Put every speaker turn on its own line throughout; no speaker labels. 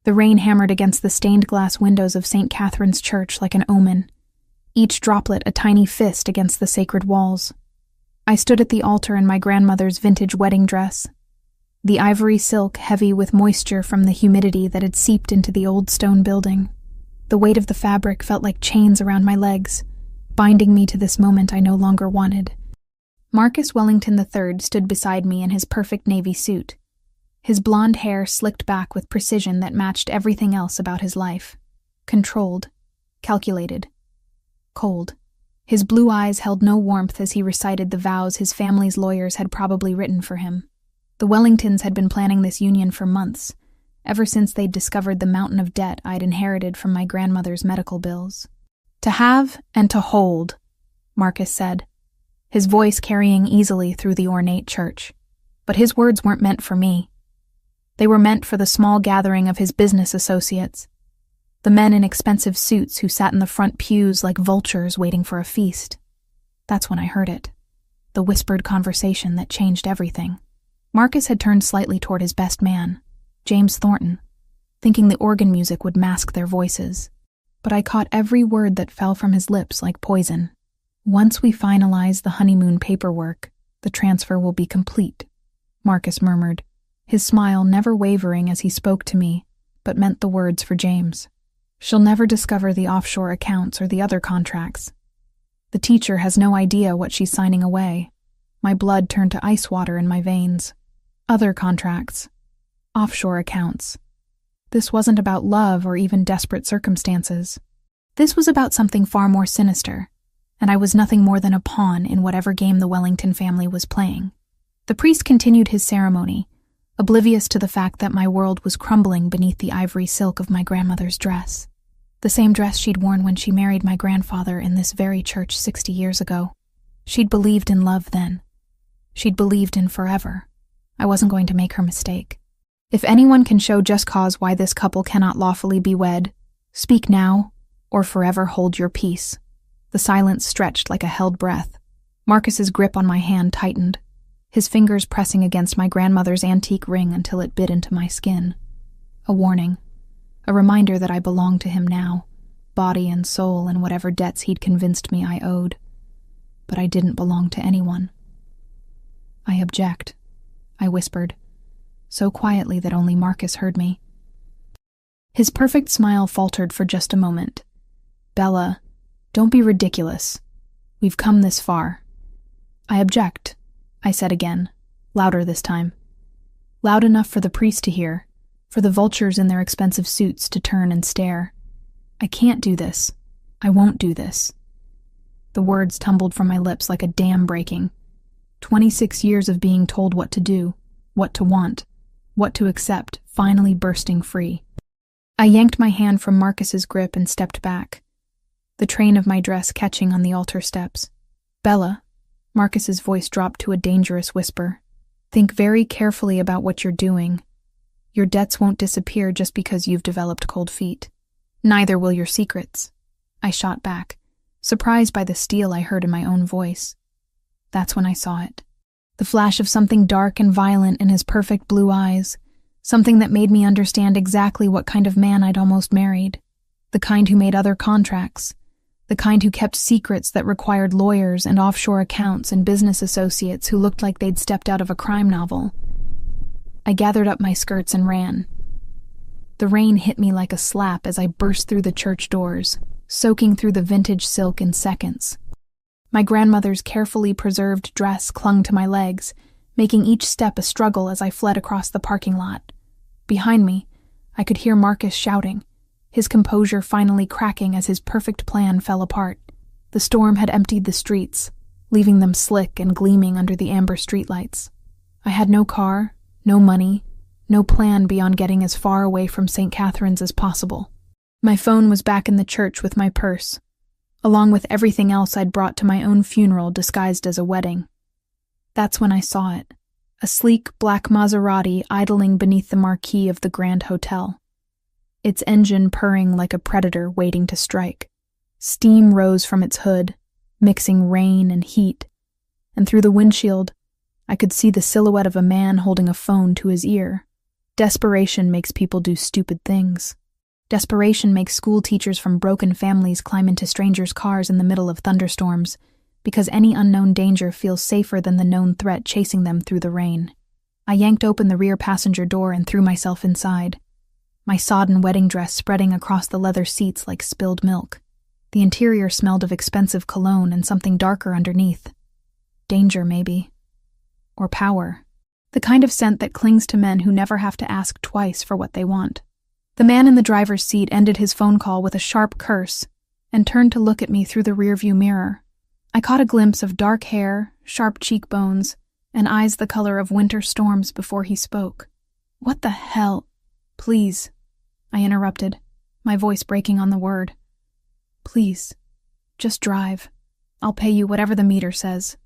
The rain hammered against the stained glass windows of St. Catherine's Church like an omen, each droplet a tiny fist against the sacred walls. I stood at the altar in my grandmother's vintage wedding dress, the ivory silk heavy with moisture from the humidity that had seeped into the old stone building. The weight of the fabric felt like chains around my legs, binding me to this moment I no longer wanted. Marcus Wellington III stood beside me in his perfect navy suit, his blonde hair slicked back with precision that matched everything else about his life. Controlled, calculated, cold. His blue eyes held no warmth as he recited the vows his family's lawyers had probably written for him. The Wellingtons had been planning this union for months, ever since they'd discovered the mountain of debt I'd inherited from my grandmother's medical bills. "To have and to hold," Marcus said, his voice carrying easily through the ornate church. But his words weren't meant for me. They were meant for the small gathering of his business associates, the men in expensive suits who sat in the front pews like vultures waiting for a feast. That's when I heard it, the whispered conversation that changed everything. Marcus had turned slightly toward his best man, James Thornton, thinking the organ music would mask their voices. But I caught every word that fell from his lips like poison. "Once we finalize the honeymoon paperwork, the transfer will be complete," Marcus murmured, his smile never wavering as he spoke to me, but meant the words for James. "She'll never discover the offshore accounts or the other contracts. The teacher has no idea what she's signing away." My blood turned to ice water in my veins. Other contracts. Offshore accounts. This wasn't about love or even desperate circumstances. This was about something far more sinister, and I was nothing more than a pawn in whatever game the Wellington family was playing. The priest continued his ceremony, oblivious to the fact that my world was crumbling beneath the ivory silk of my grandmother's dress. The same dress she'd worn when she married my grandfather in this very church 60 years ago. She'd believed in love then. She'd believed in forever. I wasn't going to make her mistake. "If anyone can show just cause why this couple cannot lawfully be wed, speak now, or forever hold your peace." The silence stretched like a held breath. Marcus's grip on my hand tightened, his fingers pressing against my grandmother's antique ring until it bit into my skin. A warning, a reminder that I belonged to him now, body and soul and whatever debts he'd convinced me I owed. But I didn't belong to anyone. "I object," I whispered, so quietly that only Marcus heard me. His perfect smile faltered for just a moment. "Bella, don't be ridiculous. We've come this far." "I object," I said again, louder this time. Loud enough for the priest to hear, for the vultures in their expensive suits to turn and stare. "I can't do this. I won't do this." The words tumbled from my lips like a dam breaking. 26 years of being told what to do, what to want, what to accept, finally bursting free. I yanked my hand from Marcus's grip and stepped back, the train of my dress catching on the altar steps. "Bella," Marcus's voice dropped to a dangerous whisper, "think very carefully about what you're doing. Your debts won't disappear just because you've developed cold feet. Neither will your secrets." I shot back, surprised by the steel I heard in my own voice. That's when I saw it. The flash of something dark and violent in his perfect blue eyes, something that made me understand exactly what kind of man I'd almost married. The kind who made other contracts. The kind who kept secrets that required lawyers and offshore accounts and business associates who looked like they'd stepped out of a crime novel. I gathered up my skirts and ran. The rain hit me like a slap as I burst through the church doors, soaking through the vintage silk in seconds. My grandmother's carefully preserved dress clung to my legs, making each step a struggle as I fled across the parking lot. Behind me, I could hear Marcus shouting, his composure finally cracking as his perfect plan fell apart. The storm had emptied the streets, leaving them slick and gleaming under the amber streetlights. I had no car, no money, no plan beyond getting as far away from St. Catherine's as possible. My phone was back in the church with my purse, along with everything else I'd brought to my own funeral disguised as a wedding. That's when I saw it, a sleek black Maserati idling beneath the marquee of the Grand Hotel, its engine purring like a predator waiting to strike. Steam rose from its hood, mixing rain and heat, and through the windshield, I could see the silhouette of a man holding a phone to his ear, Desperation makes people do stupid things. Desperation makes school teachers from broken families climb into strangers' cars in the middle of thunderstorms, because any unknown danger feels safer than the known threat chasing them through the rain. I yanked open the rear passenger door and threw myself inside, my sodden wedding dress spreading across the leather seats like spilled milk. The interior smelled of expensive cologne and something darker underneath. Danger, maybe. Or power. The kind of scent that clings to men who never have to ask twice for what they want. The man in the driver's seat ended his phone call with a sharp curse and turned to look at me through the rearview mirror. I caught a glimpse of dark hair, sharp cheekbones, and eyes the color of winter storms before he spoke. "What the hell?" "Please," I interrupted, my voice breaking on the word. "Please, just drive. I'll pay you whatever the meter says.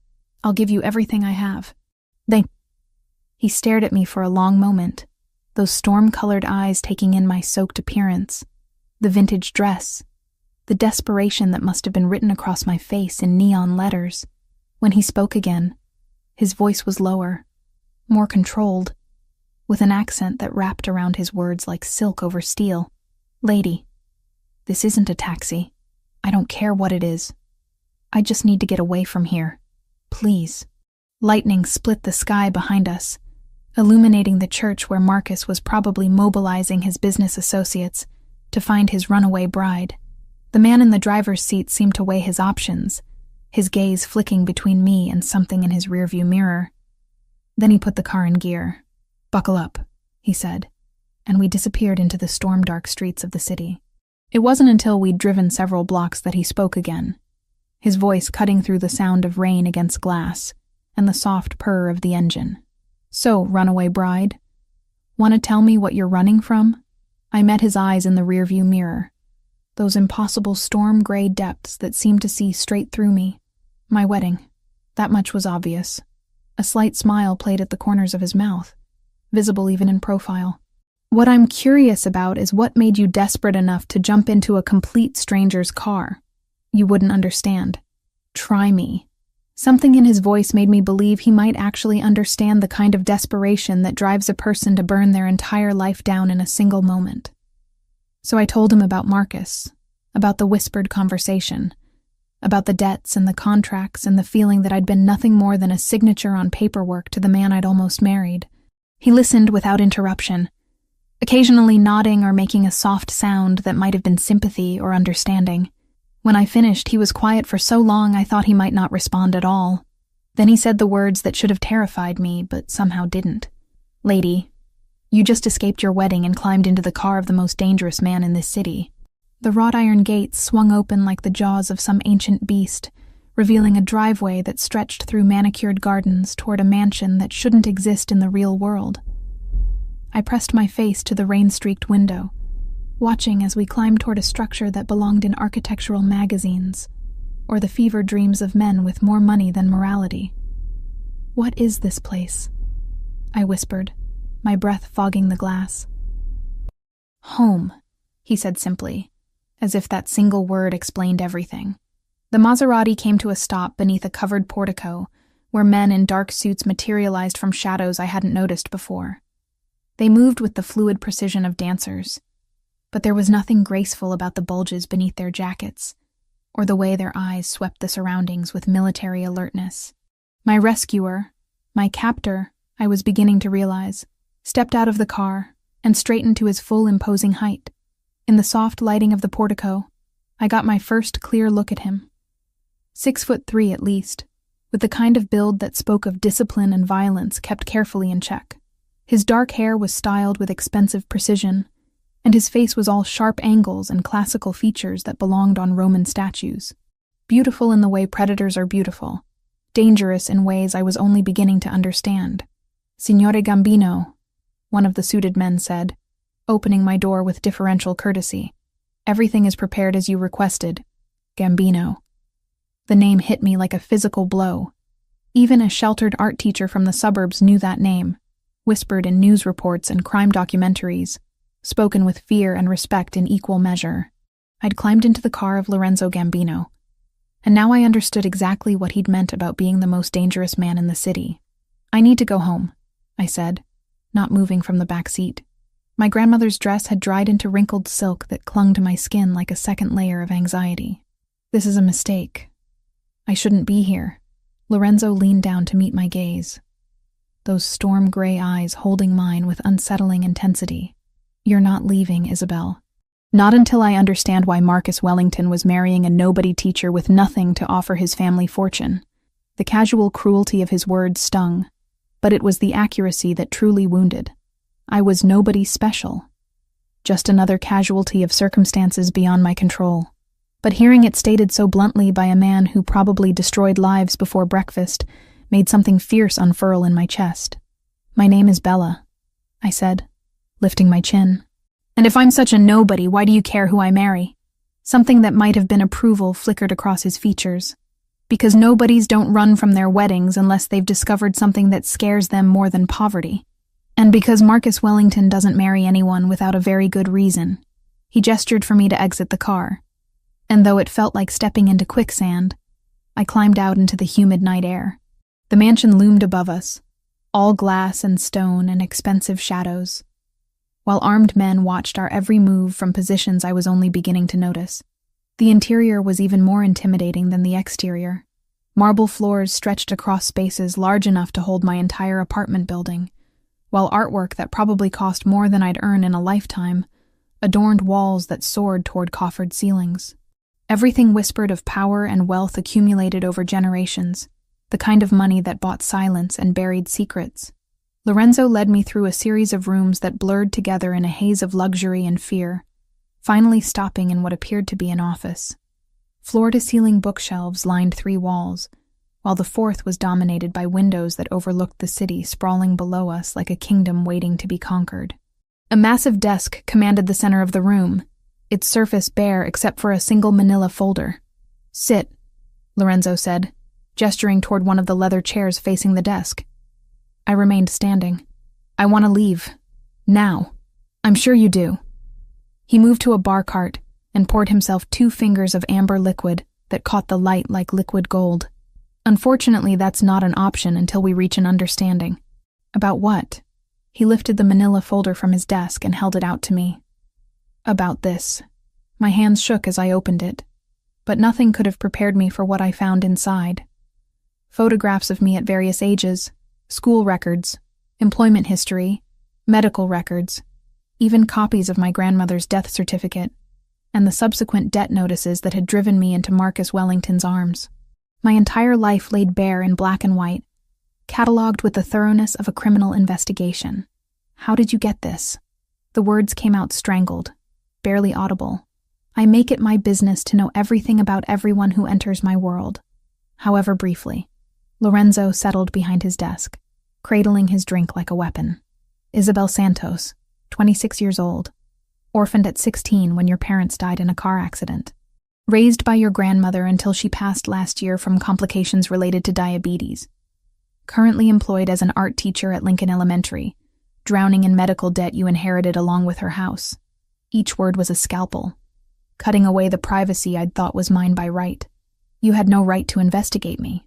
I'll give you everything I have." He stared at me for a long moment, those storm-colored eyes taking in my soaked appearance, the vintage dress, the desperation that must have been written across my face in neon letters. When he spoke again, his voice was lower, more controlled, with an accent that wrapped around his words like silk over steel. "Lady, this isn't a taxi. I don't care what it is. I just need to get away from here. Please." Lightning split the sky behind us, illuminating the church where Marcus was probably mobilizing his business associates to find his runaway bride. The man in the driver's seat seemed to weigh his options, his gaze flicking between me and something in his rearview mirror. Then he put the car in gear. "Buckle up," he said, and we disappeared into the storm-dark streets of the city. It wasn't until we'd driven several blocks that he spoke again, his voice cutting through the sound of rain against glass and the soft purr of the engine. "So, runaway bride, want to tell me what you're running from?" I met his eyes in the rearview mirror, those impossible storm-gray depths that seemed to see straight through me. My wedding. That much was obvious. A slight smile played at the corners of his mouth, visible even in profile. "What I'm curious about is what made you desperate enough to jump into a complete stranger's car. You wouldn't understand. Try me." Something in his voice made me believe he might actually understand the kind of desperation that drives a person to burn their entire life down in a single moment. So I told him about Marcus, about the whispered conversation, about the debts and the contracts and the feeling that I'd been nothing more than a signature on paperwork to the man I'd almost married. He listened without interruption, occasionally nodding or making a soft sound that might have been sympathy or understanding. When I finished, he was quiet for so long I thought he might not respond at all. Then he said the words that should have terrified me, but somehow didn't. "Lady, you just escaped your wedding and climbed into the car of the most dangerous man in this city." The wrought iron gates swung open like the jaws of some ancient beast, revealing a driveway that stretched through manicured gardens toward a mansion that shouldn't exist in the real world. I pressed my face to the rain-streaked window, watching as we climbed toward a structure that belonged in architectural magazines, or the fevered dreams of men with more money than morality. "What is this place?" I whispered, my breath fogging the glass. "Home," he said simply, as if that single word explained everything. The Maserati came to a stop beneath a covered portico, where men in dark suits materialized from shadows I hadn't noticed before. They moved with the fluid precision of dancers, but there was nothing graceful about the bulges beneath their jackets, or the way their eyes swept the surroundings with military alertness. My rescuer, my captor, I was beginning to realize, stepped out of the car and straightened to his full imposing height. In the soft lighting of the portico, I got my first clear look at him. 6'3" at least, with the kind of build that spoke of discipline and violence kept carefully in check. His dark hair was styled with expensive precision, and his face was all sharp angles and classical features that belonged on Roman statues. Beautiful in the way predators are beautiful, dangerous in ways I was only beginning to understand. "Signore Gambino," one of the suited men said, opening my door with deferential courtesy. "Everything is prepared as you requested. Gambino." The name hit me like a physical blow. Even a sheltered art teacher from the suburbs knew that name, whispered in news reports and crime documentaries, spoken with fear and respect in equal measure. I'd climbed into the car of Lorenzo Gambino, and now I understood exactly what he'd meant about being the most dangerous man in the city. "I need to go home," I said, not moving from the back seat. My grandmother's dress had dried into wrinkled silk that clung to my skin like a second layer of anxiety. This is a mistake. I shouldn't be here. Lorenzo leaned down to meet my gaze, those storm-gray eyes holding mine with unsettling intensity. You're not leaving, Isabel. Not until I understand why Marcus Wellington was marrying a nobody teacher with nothing to offer his family fortune. The casual cruelty of his words stung, but it was the accuracy that truly wounded. I was nobody special, just another casualty of circumstances beyond my control. But hearing it stated so bluntly by a man who probably destroyed lives before breakfast made something fierce unfurl in my chest. My name is Bella, I said, lifting my chin. And if I'm such a nobody, why do you care who I marry? Something that might have been approval flickered across his features. Because nobodies don't run from their weddings unless they've discovered something that scares them more than poverty. And because Marcus Wellington doesn't marry anyone without a very good reason. He gestured for me to exit the car. And though it felt like stepping into quicksand, I climbed out into the humid night air. The mansion loomed above us, all glass and stone and expensive shadows, while armed men watched our every move from positions I was only beginning to notice. The interior was even more intimidating than the exterior. Marble floors stretched across spaces large enough to hold my entire apartment building, while artwork that probably cost more than I'd earn in a lifetime adorned walls that soared toward coffered ceilings. Everything whispered of power and wealth accumulated over generations, the kind of money that bought silence and buried secrets. Lorenzo led me through a series of rooms that blurred together in a haze of luxury and fear, finally stopping in what appeared to be an office. Floor-to-ceiling bookshelves lined 3 walls, while the 4th was dominated by windows that overlooked the city sprawling below us like a kingdom waiting to be conquered. A massive desk commanded the center of the room, its surface bare except for a single manila folder. Sit, Lorenzo said, gesturing toward one of the leather chairs facing the desk. I remained standing. I want to leave. Now. I'm sure you do. He moved to a bar cart and poured himself 2 fingers of amber liquid that caught the light like liquid gold. Unfortunately, that's not an option until we reach an understanding. About what? He lifted the manila folder from his desk and held it out to me. About this. My hands shook as I opened it, but nothing could have prepared me for what I found inside. Photographs of me at various ages, school records, employment history, medical records, even copies of my grandmother's death certificate, and the subsequent debt notices that had driven me into Marcus Wellington's arms. My entire life laid bare in black and white, catalogued with the thoroughness of a criminal investigation. How did you get this? The words came out strangled, barely audible. I make it my business to know everything about everyone who enters my world, however briefly. Lorenzo settled behind his desk, cradling his drink like a weapon. Isabel Santos, 26 years old, orphaned at 16 when your parents died in a car accident. Raised by your grandmother until she passed last year from complications related to diabetes. Currently employed as an art teacher at Lincoln Elementary, drowning in medical debt you inherited along with her house. Each word was a scalpel, cutting away the privacy I'd thought was mine by right. You had no right to investigate me.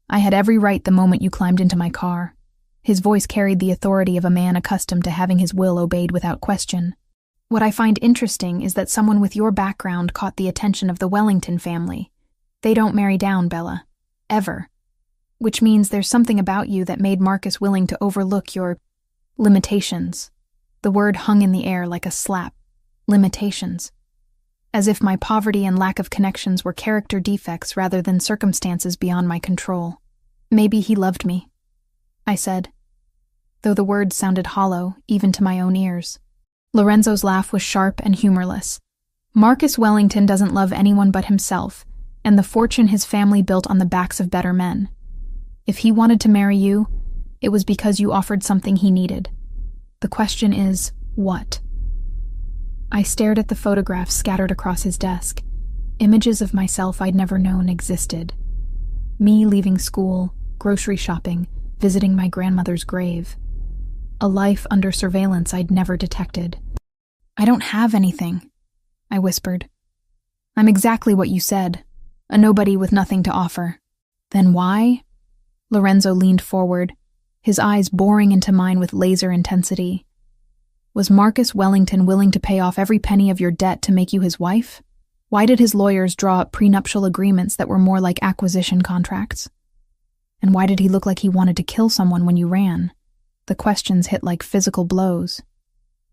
I had every right the moment you climbed into my car. His voice carried the authority of a man accustomed to having his will obeyed without question. What I find interesting is that someone with your background caught the attention of the Wellington family. They don't marry down, Bella. Ever. Which means there's something about you that made Marcus willing to overlook your limitations. The word hung in the air like a slap. Limitations. As if my poverty and lack of connections were character defects rather than circumstances beyond my control. Maybe he loved me, I said, though the words sounded hollow, even to my own ears. Lorenzo's laugh was sharp and humorless. Marcus Wellington doesn't love anyone but himself, and the fortune his family built on the backs of better men. If he wanted to marry you, it was because you offered something he needed. The question is, what? I stared at the photographs scattered across his desk, images of myself I'd never known existed. Me leaving school, grocery shopping, visiting my grandmother's grave. A life under surveillance I'd never detected. I don't have anything, I whispered. I'm exactly what you said, a nobody with nothing to offer. Then why? Lorenzo leaned forward, his eyes boring into mine with laser intensity. Was Marcus Wellington willing to pay off every penny of your debt to make you his wife? Why did his lawyers draw up prenuptial agreements that were more like acquisition contracts? And why did he look like he wanted to kill someone when you ran? The questions hit like physical blows,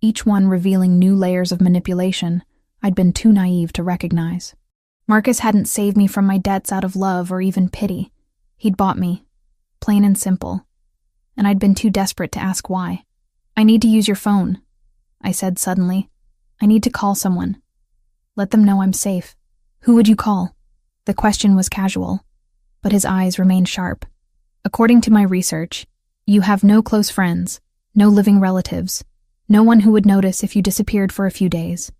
each one revealing new layers of manipulation I'd been too naive to recognize. Marcus hadn't saved me from my debts out of love or even pity. He'd bought me, plain and simple, and I'd been too desperate to ask why. "I need to use your phone," I said suddenly. "I need to call someone. Let them know I'm safe." "Who would you call?" The question was casual, but his eyes remained sharp. "According to my research, you have no close friends, no living relatives, no one who would notice if you disappeared for a few days."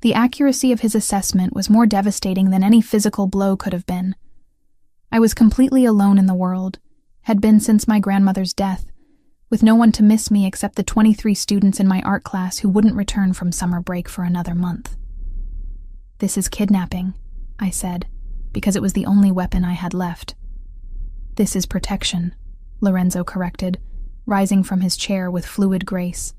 The accuracy of his assessment was more devastating than any physical blow could have been. I was completely alone in the world, had been since my grandmother's death, with no one to miss me except the 23 students in my art class who wouldn't return from summer break for another month. "This is kidnapping," I said, because it was the only weapon I had left. "This is protection," Lorenzo corrected, rising from his chair with fluid grace.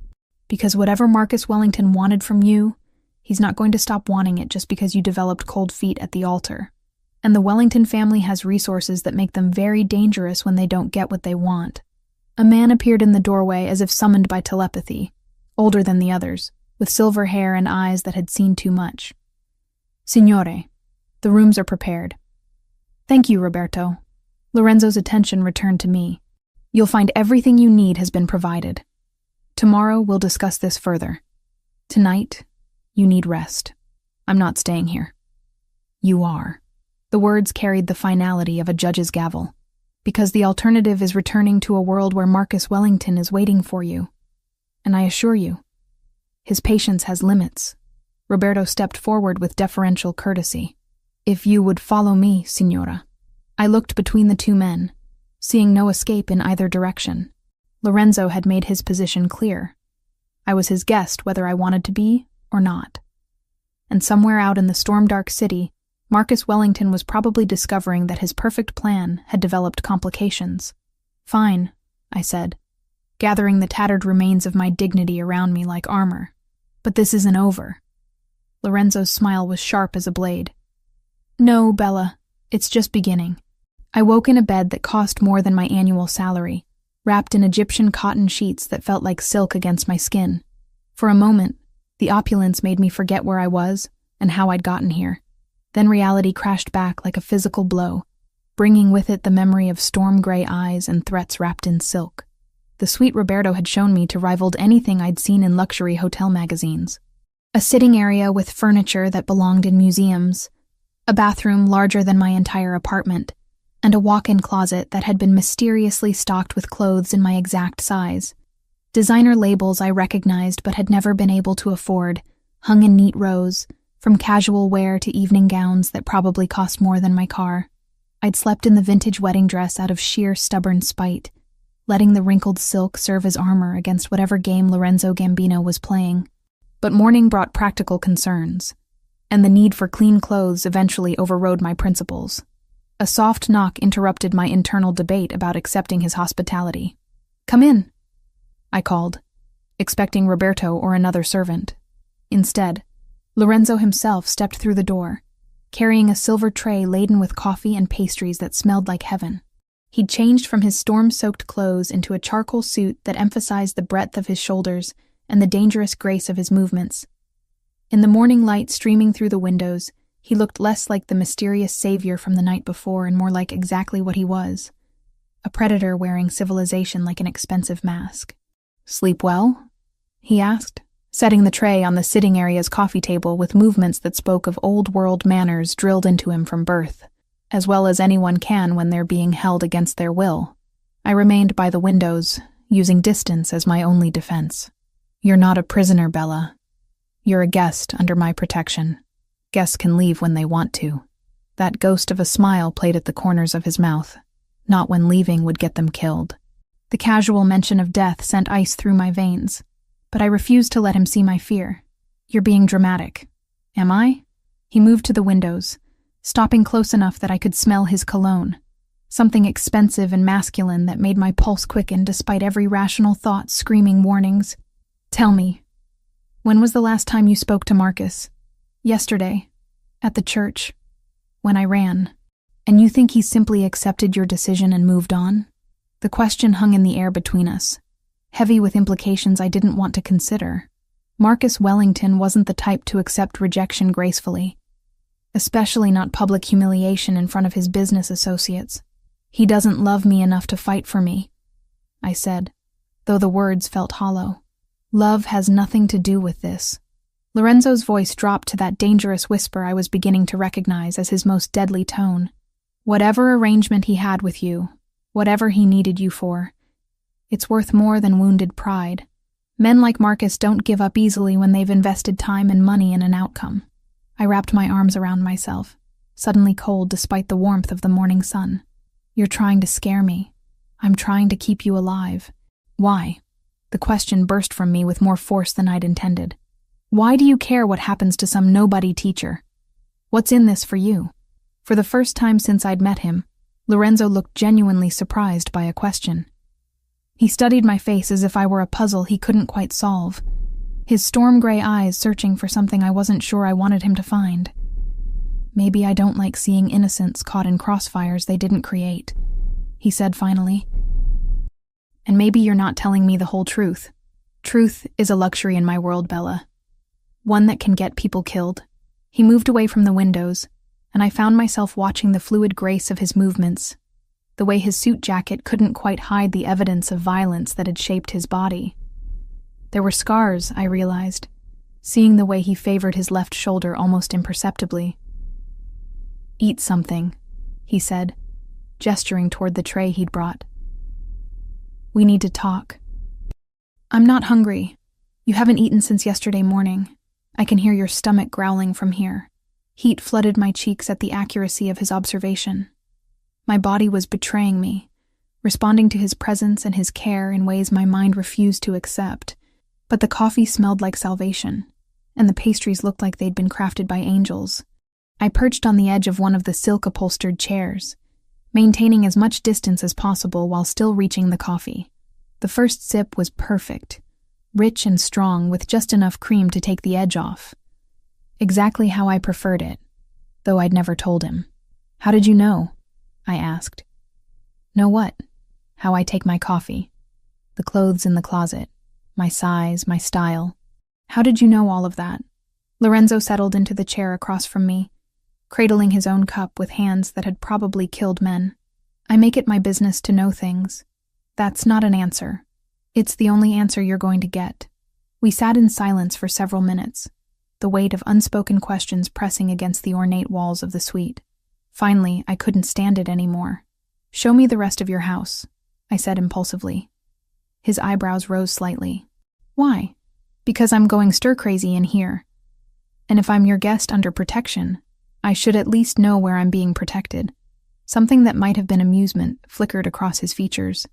"Because whatever Marcus Wellington wanted from you, he's not going to stop wanting it just because you developed cold feet at the altar. And the Wellington family has resources that make them very dangerous when they don't get what they want." A man appeared in the doorway as if summoned by telepathy, older than the others, with silver hair and eyes that had seen too much. "Signore, the rooms are prepared." "Thank you, Roberto." Lorenzo's attention returned to me. "You'll find everything you need has been provided. Tomorrow we'll discuss this further. Tonight, you need rest. I'm not staying here." "You are." The words carried the finality of a judge's gavel. "Because the alternative is returning to a world where Marcus Wellington is waiting for you. And I assure you, his patience has limits." Roberto stepped forward with deferential courtesy. "If you would follow me, signora." I looked between the two men, seeing no escape in either direction. Lorenzo had made his position clear. I was his guest whether I wanted to be or not. And somewhere out in the storm-dark city, Marcus Wellington was probably discovering that his perfect plan had developed complications. "Fine," I said, gathering the tattered remains of my dignity around me like armor. "But this isn't over." Lorenzo's smile was sharp as a blade. "No, Bella, it's just beginning." I woke in a bed that cost more than my annual salary, wrapped in Egyptian cotton sheets that felt like silk against my skin. For a moment, the opulence made me forget where I was and how I'd gotten here. Then reality crashed back like a physical blow, bringing with it the memory of storm-gray eyes and threats wrapped in silk. The suite Roberto had shown me to rivaled anything I'd seen in luxury hotel magazines. A sitting area with furniture that belonged in museums, a bathroom larger than my entire apartment, and a walk-in closet that had been mysteriously stocked with clothes in my exact size. Designer labels I recognized but had never been able to afford, hung in neat rows, from casual wear to evening gowns that probably cost more than my car. I'd slept in the vintage wedding dress out of sheer stubborn spite, letting the wrinkled silk serve as armor against whatever game Lorenzo Gambino was playing. But morning brought practical concerns, and the need for clean clothes eventually overrode my principles. A soft knock interrupted my internal debate about accepting his hospitality. "Come in," I called, expecting Roberto or another servant. Instead, Lorenzo himself stepped through the door, carrying a silver tray laden with coffee and pastries that smelled like heaven. He'd changed from his storm-soaked clothes into a charcoal suit that emphasized the breadth of his shoulders and the dangerous grace of his movements. In the morning light streaming through the windows, he looked less like the mysterious savior from the night before and more like exactly what he was, a predator wearing civilization like an expensive mask. "Sleep well?" he asked, setting the tray on the sitting area's coffee table with movements that spoke of old-world manners drilled into him from birth, as well as anyone can when they're being held against their will. I remained by the windows, using distance as my only defense. "You're not a prisoner, Bella. You're a guest under my protection. Guests can leave when they want to." That ghost of a smile played at the corners of his mouth. Not when leaving would get them killed. The casual mention of death sent ice through my veins, but I refused to let him see my fear. "You're being dramatic." "Am I?" He moved to the windows, stopping close enough that I could smell his cologne, something expensive and masculine that made my pulse quicken despite every rational thought screaming warnings. Tell me, when was the last time you spoke to Marcus? Yesterday, at the church, when I ran. And you think he simply accepted your decision and moved on? The question hung in the air between us, heavy with implications I didn't want to consider. Marcus Wellington wasn't the type to accept rejection gracefully, especially not public humiliation in front of his business associates. He doesn't love me enough to fight for me, I said, though the words felt hollow. Love has nothing to do with this. Lorenzo's voice dropped to that dangerous whisper I was beginning to recognize as his most deadly tone. Whatever arrangement he had with you, whatever he needed you for, it's worth more than wounded pride. Men like Marcus don't give up easily when they've invested time and money in an outcome. I wrapped my arms around myself, suddenly cold despite the warmth of the morning sun. You're trying to scare me. I'm trying to keep you alive. Why? The question burst from me with more force than I'd intended. Why do you care what happens to some nobody teacher? What's in this for you? For the first time since I'd met him, Lorenzo looked genuinely surprised by a question. He studied my face as if I were a puzzle he couldn't quite solve, his storm-gray eyes searching for something I wasn't sure I wanted him to find. Maybe I don't like seeing innocents caught in crossfires they didn't create, he said finally. And maybe you're not telling me the whole truth. Truth is a luxury in my world, Bella. One that can get people killed. He moved away from the windows, and I found myself watching the fluid grace of his movements, the way his suit jacket couldn't quite hide the evidence of violence that had shaped his body. There were scars, I realized, seeing the way he favored his left shoulder almost imperceptibly. Eat something, he said, gesturing toward the tray he'd brought. We need to talk. I'm not hungry. You haven't eaten since yesterday morning. I can hear your stomach growling from here. Heat flooded my cheeks at the accuracy of his observation. My body was betraying me, responding to his presence and his care in ways my mind refused to accept. But the coffee smelled like salvation, and the pastries looked like they'd been crafted by angels. I perched on the edge of one of the silk-upholstered chairs, maintaining as much distance as possible while still reaching the coffee. The first sip was perfect, rich and strong with just enough cream to take the edge off. Exactly how I preferred it, though I'd never told him. How did you know? I asked. Know what? How I take my coffee. The clothes in the closet. My size, my style. How did you know all of that? Lorenzo settled into the chair across from me, cradling his own cup with hands that had probably killed men. I make it my business to know things. That's not an answer. It's the only answer you're going to get. We sat in silence for several minutes, the weight of unspoken questions pressing against the ornate walls of the suite. Finally, I couldn't stand it anymore. Show me the rest of your house, I said impulsively. His eyebrows rose slightly. Why? Because I'm going stir-crazy in here. And if I'm your guest under protection, I should at least know where I'm being protected. Something that might have been amusement flickered across his features.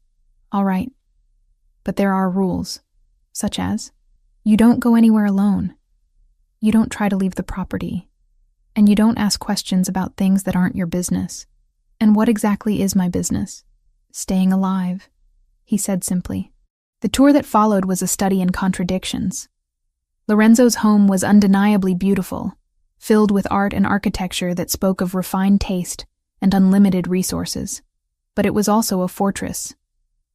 All right. But there are rules, such as, you don't go anywhere alone. You don't try to leave the property. And you don't ask questions about things that aren't your business. And what exactly is my business? Staying alive, he said simply. The tour that followed was a study in contradictions. Lorenzo's home was undeniably beautiful, filled with art and architecture that spoke of refined taste and unlimited resources. But it was also a fortress,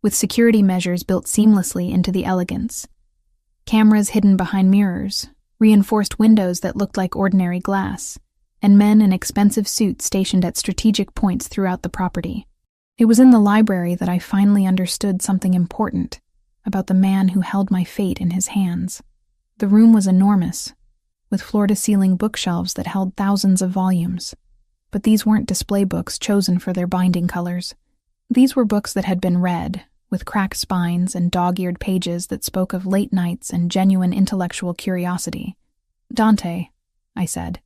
with security measures built seamlessly into the elegance. Cameras hidden behind mirrors, reinforced windows that looked like ordinary glass, and men in expensive suits stationed at strategic points throughout the property. It was in the library that I finally understood something important about the man who held my fate in his hands. The room was enormous, with floor-to-ceiling bookshelves that held thousands of volumes. But these weren't display books chosen for their binding colors. These were books that had been read, with cracked spines and dog-eared pages that spoke of late nights and genuine intellectual curiosity. Dante, I said,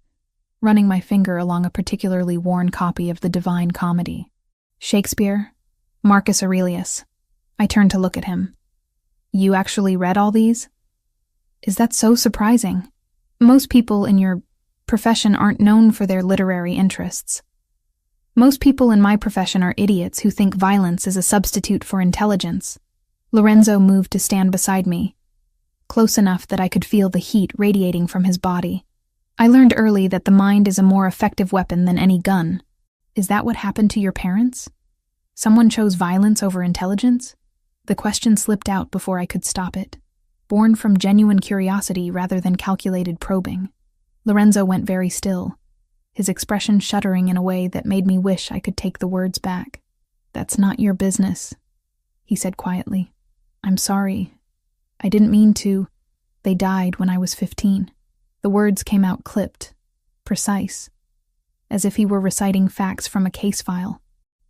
running my finger along a particularly worn copy of the Divine Comedy. Shakespeare, Marcus Aurelius. I turned to look at him. You actually read all these? Is that so surprising? Most people in your profession aren't known for their literary interests. Most people in my profession are idiots who think violence is a substitute for intelligence. Lorenzo moved to stand beside me, close enough that I could feel the heat radiating from his body. I learned early that the mind is a more effective weapon than any gun. Is that what happened to your parents? Someone chose violence over intelligence? The question slipped out before I could stop it, born from genuine curiosity rather than calculated probing. Lorenzo went very still, his expression shuddering in a way that made me wish I could take the words back. "That's not your business," he said quietly. "I'm sorry. I didn't mean to. They died when I was 15. The words came out clipped, precise, as if he were reciting facts from a case file.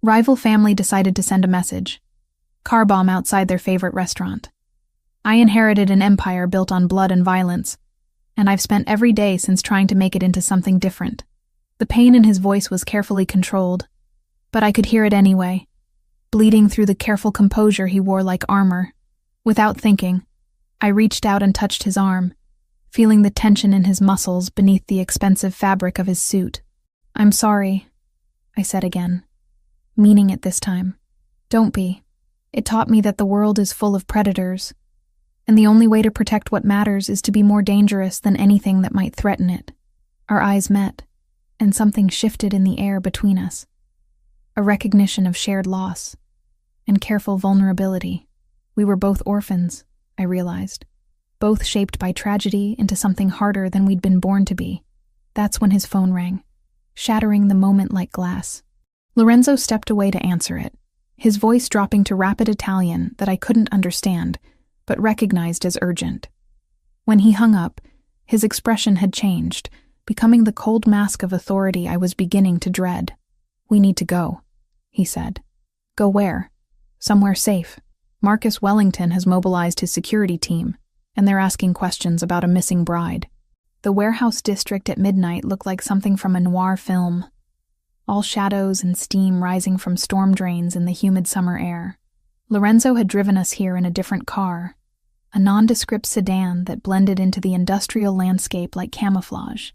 Rival family decided to send a message. Car bomb outside their favorite restaurant. I inherited an empire built on blood and violence, and I've spent every day since trying to make it into something different. The pain in his voice was carefully controlled, but I could hear it anyway, bleeding through the careful composure he wore like armor. Without thinking, I reached out and touched his arm, feeling the tension in his muscles beneath the expensive fabric of his suit. "I'm sorry," I said again, meaning it this time. "Don't be. It taught me that the world is full of predators, and the only way to protect what matters is to be more dangerous than anything that might threaten it." Our eyes met, and something shifted in the air between us. A recognition of shared loss and careful vulnerability. We were both orphans, I realized, both shaped by tragedy into something harder than we'd been born to be. That's when his phone rang, shattering the moment like glass. Lorenzo stepped away to answer it, his voice dropping to rapid Italian that I couldn't understand, but recognized as urgent. When he hung up, his expression had changed, becoming the cold mask of authority I was beginning to dread. "We need to go," he said. "Go where?" "Somewhere safe. Marcus Wellington has mobilized his security team, and they're asking questions about a missing bride." The warehouse district at midnight looked like something from a noir film, all shadows and steam rising from storm drains in the humid summer air. Lorenzo had driven us here in a different car, a nondescript sedan that blended into the industrial landscape like camouflage.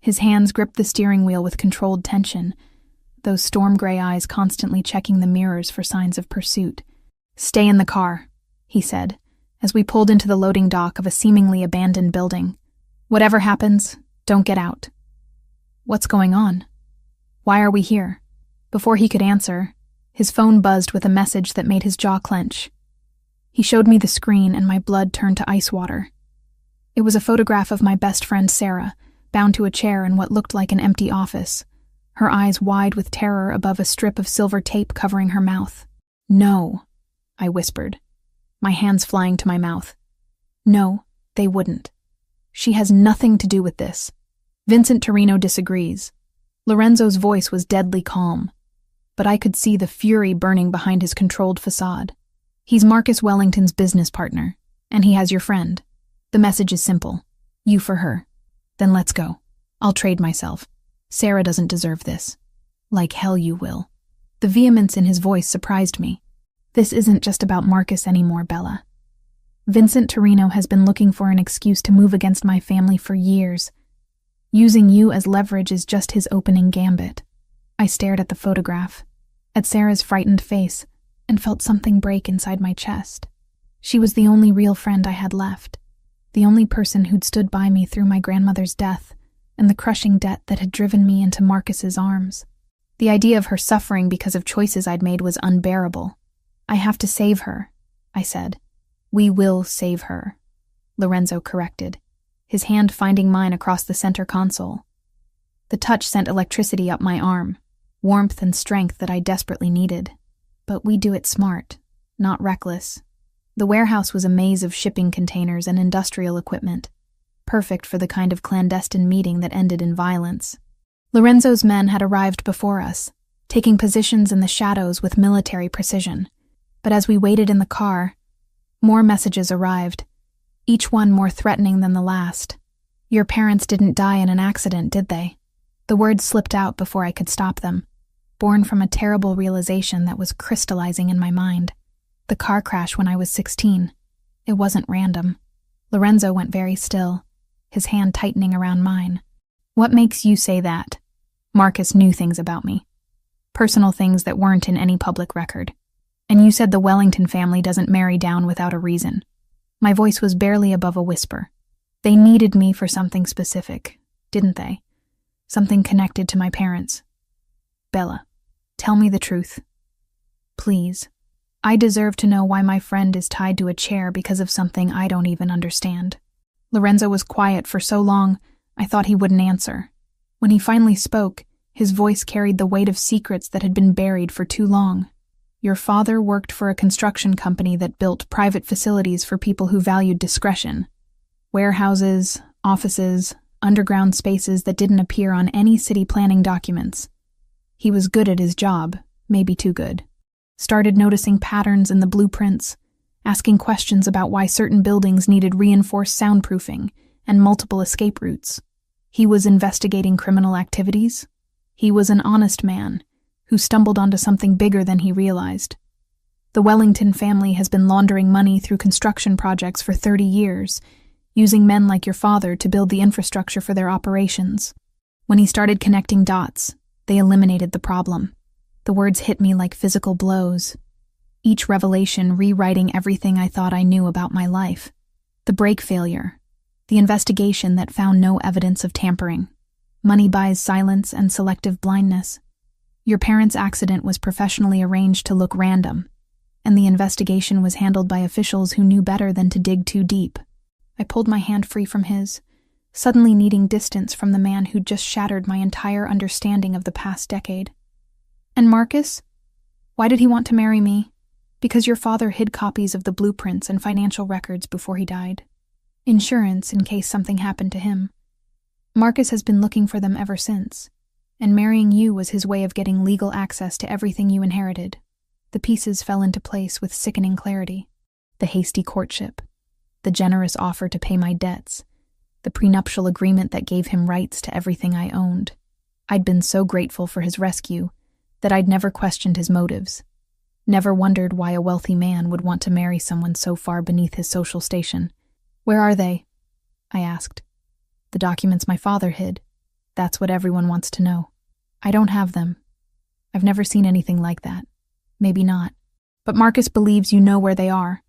His hands gripped the steering wheel with controlled tension, those storm-gray eyes constantly checking the mirrors for signs of pursuit. "Stay in the car," he said, as we pulled into the loading dock of a seemingly abandoned building. "Whatever happens, don't get out." "What's going on? Why are we here?" Before he could answer, his phone buzzed with a message that made his jaw clench. He showed me the screen and my blood turned to ice water. It was a photograph of my best friend Sarah, bound to a chair in what looked like an empty office, her eyes wide with terror above a strip of silver tape covering her mouth. "No," I whispered, my hands flying to my mouth. "No, they wouldn't. She has nothing to do with this. Vincent Torino disagrees." Lorenzo's voice was deadly calm, but I could see the fury burning behind his controlled facade. "He's Marcus Wellington's business partner, and he has your friend. The message is simple. You for her. Then let's go. I'll trade myself. Sarah doesn't deserve this." "Like hell you will." The vehemence in his voice surprised me. "This isn't just about Marcus anymore, Bella. Vincent Torino has been looking for an excuse to move against my family for years. Using you as leverage is just his opening gambit." I stared at the photograph, at Sarah's frightened face, and felt something break inside my chest. She was the only real friend I had left, the only person who'd stood by me through my grandmother's death and the crushing debt that had driven me into Marcus's arms. The idea of her suffering because of choices I'd made was unbearable. "I have to save her," I said. "We will save her," Lorenzo corrected, his hand finding mine across the center console. The touch sent electricity up my arm, warmth and strength that I desperately needed. But we do it smart, not reckless. The warehouse was a maze of shipping containers and industrial equipment, perfect for the kind of clandestine meeting that ended in violence. Lorenzo's men had arrived before us, taking positions in the shadows with military precision. But as we waited in the car, more messages arrived, each one more threatening than the last. "Your parents didn't die in an accident, did they?" The words slipped out before I could stop them, born from a terrible realization that was crystallizing in my mind. The car crash when I was 16. It wasn't random. Lorenzo went very still, his hand tightening around mine. "What makes you say that?" "Marcus knew things about me." Personal things that weren't in any public record. And you said the Wellington family doesn't marry down without a reason. My voice was barely above a whisper. They needed me for something specific, didn't they? Something connected to my parents. Bella, tell me the truth. Please. I deserve to know why my friend is tied to a chair because of something I don't even understand. Lorenzo was quiet for so long, I thought he wouldn't answer. When he finally spoke, his voice carried the weight of secrets that had been buried for too long. Your father worked for a construction company that built private facilities for people who valued discretion. Warehouses, offices, underground spaces that didn't appear on any city planning documents. He was good at his job, maybe too good. Started noticing patterns in the blueprints, asking questions about why certain buildings needed reinforced soundproofing and multiple escape routes. He was investigating criminal activities. He was an honest man who stumbled onto something bigger than he realized. The Wellington family has been laundering money through construction projects for 30 years, using men like your father to build the infrastructure for their operations. When he started connecting dots, they eliminated the problem. The words hit me like physical blows, each revelation rewriting everything I thought I knew about my life. The brake failure, the investigation that found no evidence of tampering. Money buys silence and selective blindness. Your parents' accident was professionally arranged to look random, and the investigation was handled by officials who knew better than to dig too deep. I pulled my hand free from his, suddenly needing distance from the man who'd just shattered my entire understanding of the past decade. And Marcus? Why did he want to marry me? Because your father hid copies of the blueprints and financial records before he died. Insurance in case something happened to him. Marcus has been looking for them ever since, and marrying you was his way of getting legal access to everything you inherited. The pieces fell into place with sickening clarity. The hasty courtship, the generous offer to pay my debts, the prenuptial agreement that gave him rights to everything I owned. I'd been so grateful for his rescue that I'd never questioned his motives, never wondered why a wealthy man would want to marry someone so far beneath his social station. Where are they? I asked. The documents my father hid. That's what everyone wants to know. I don't have them. I've never seen anything like that. Maybe not. But Marcus believes you know where they are,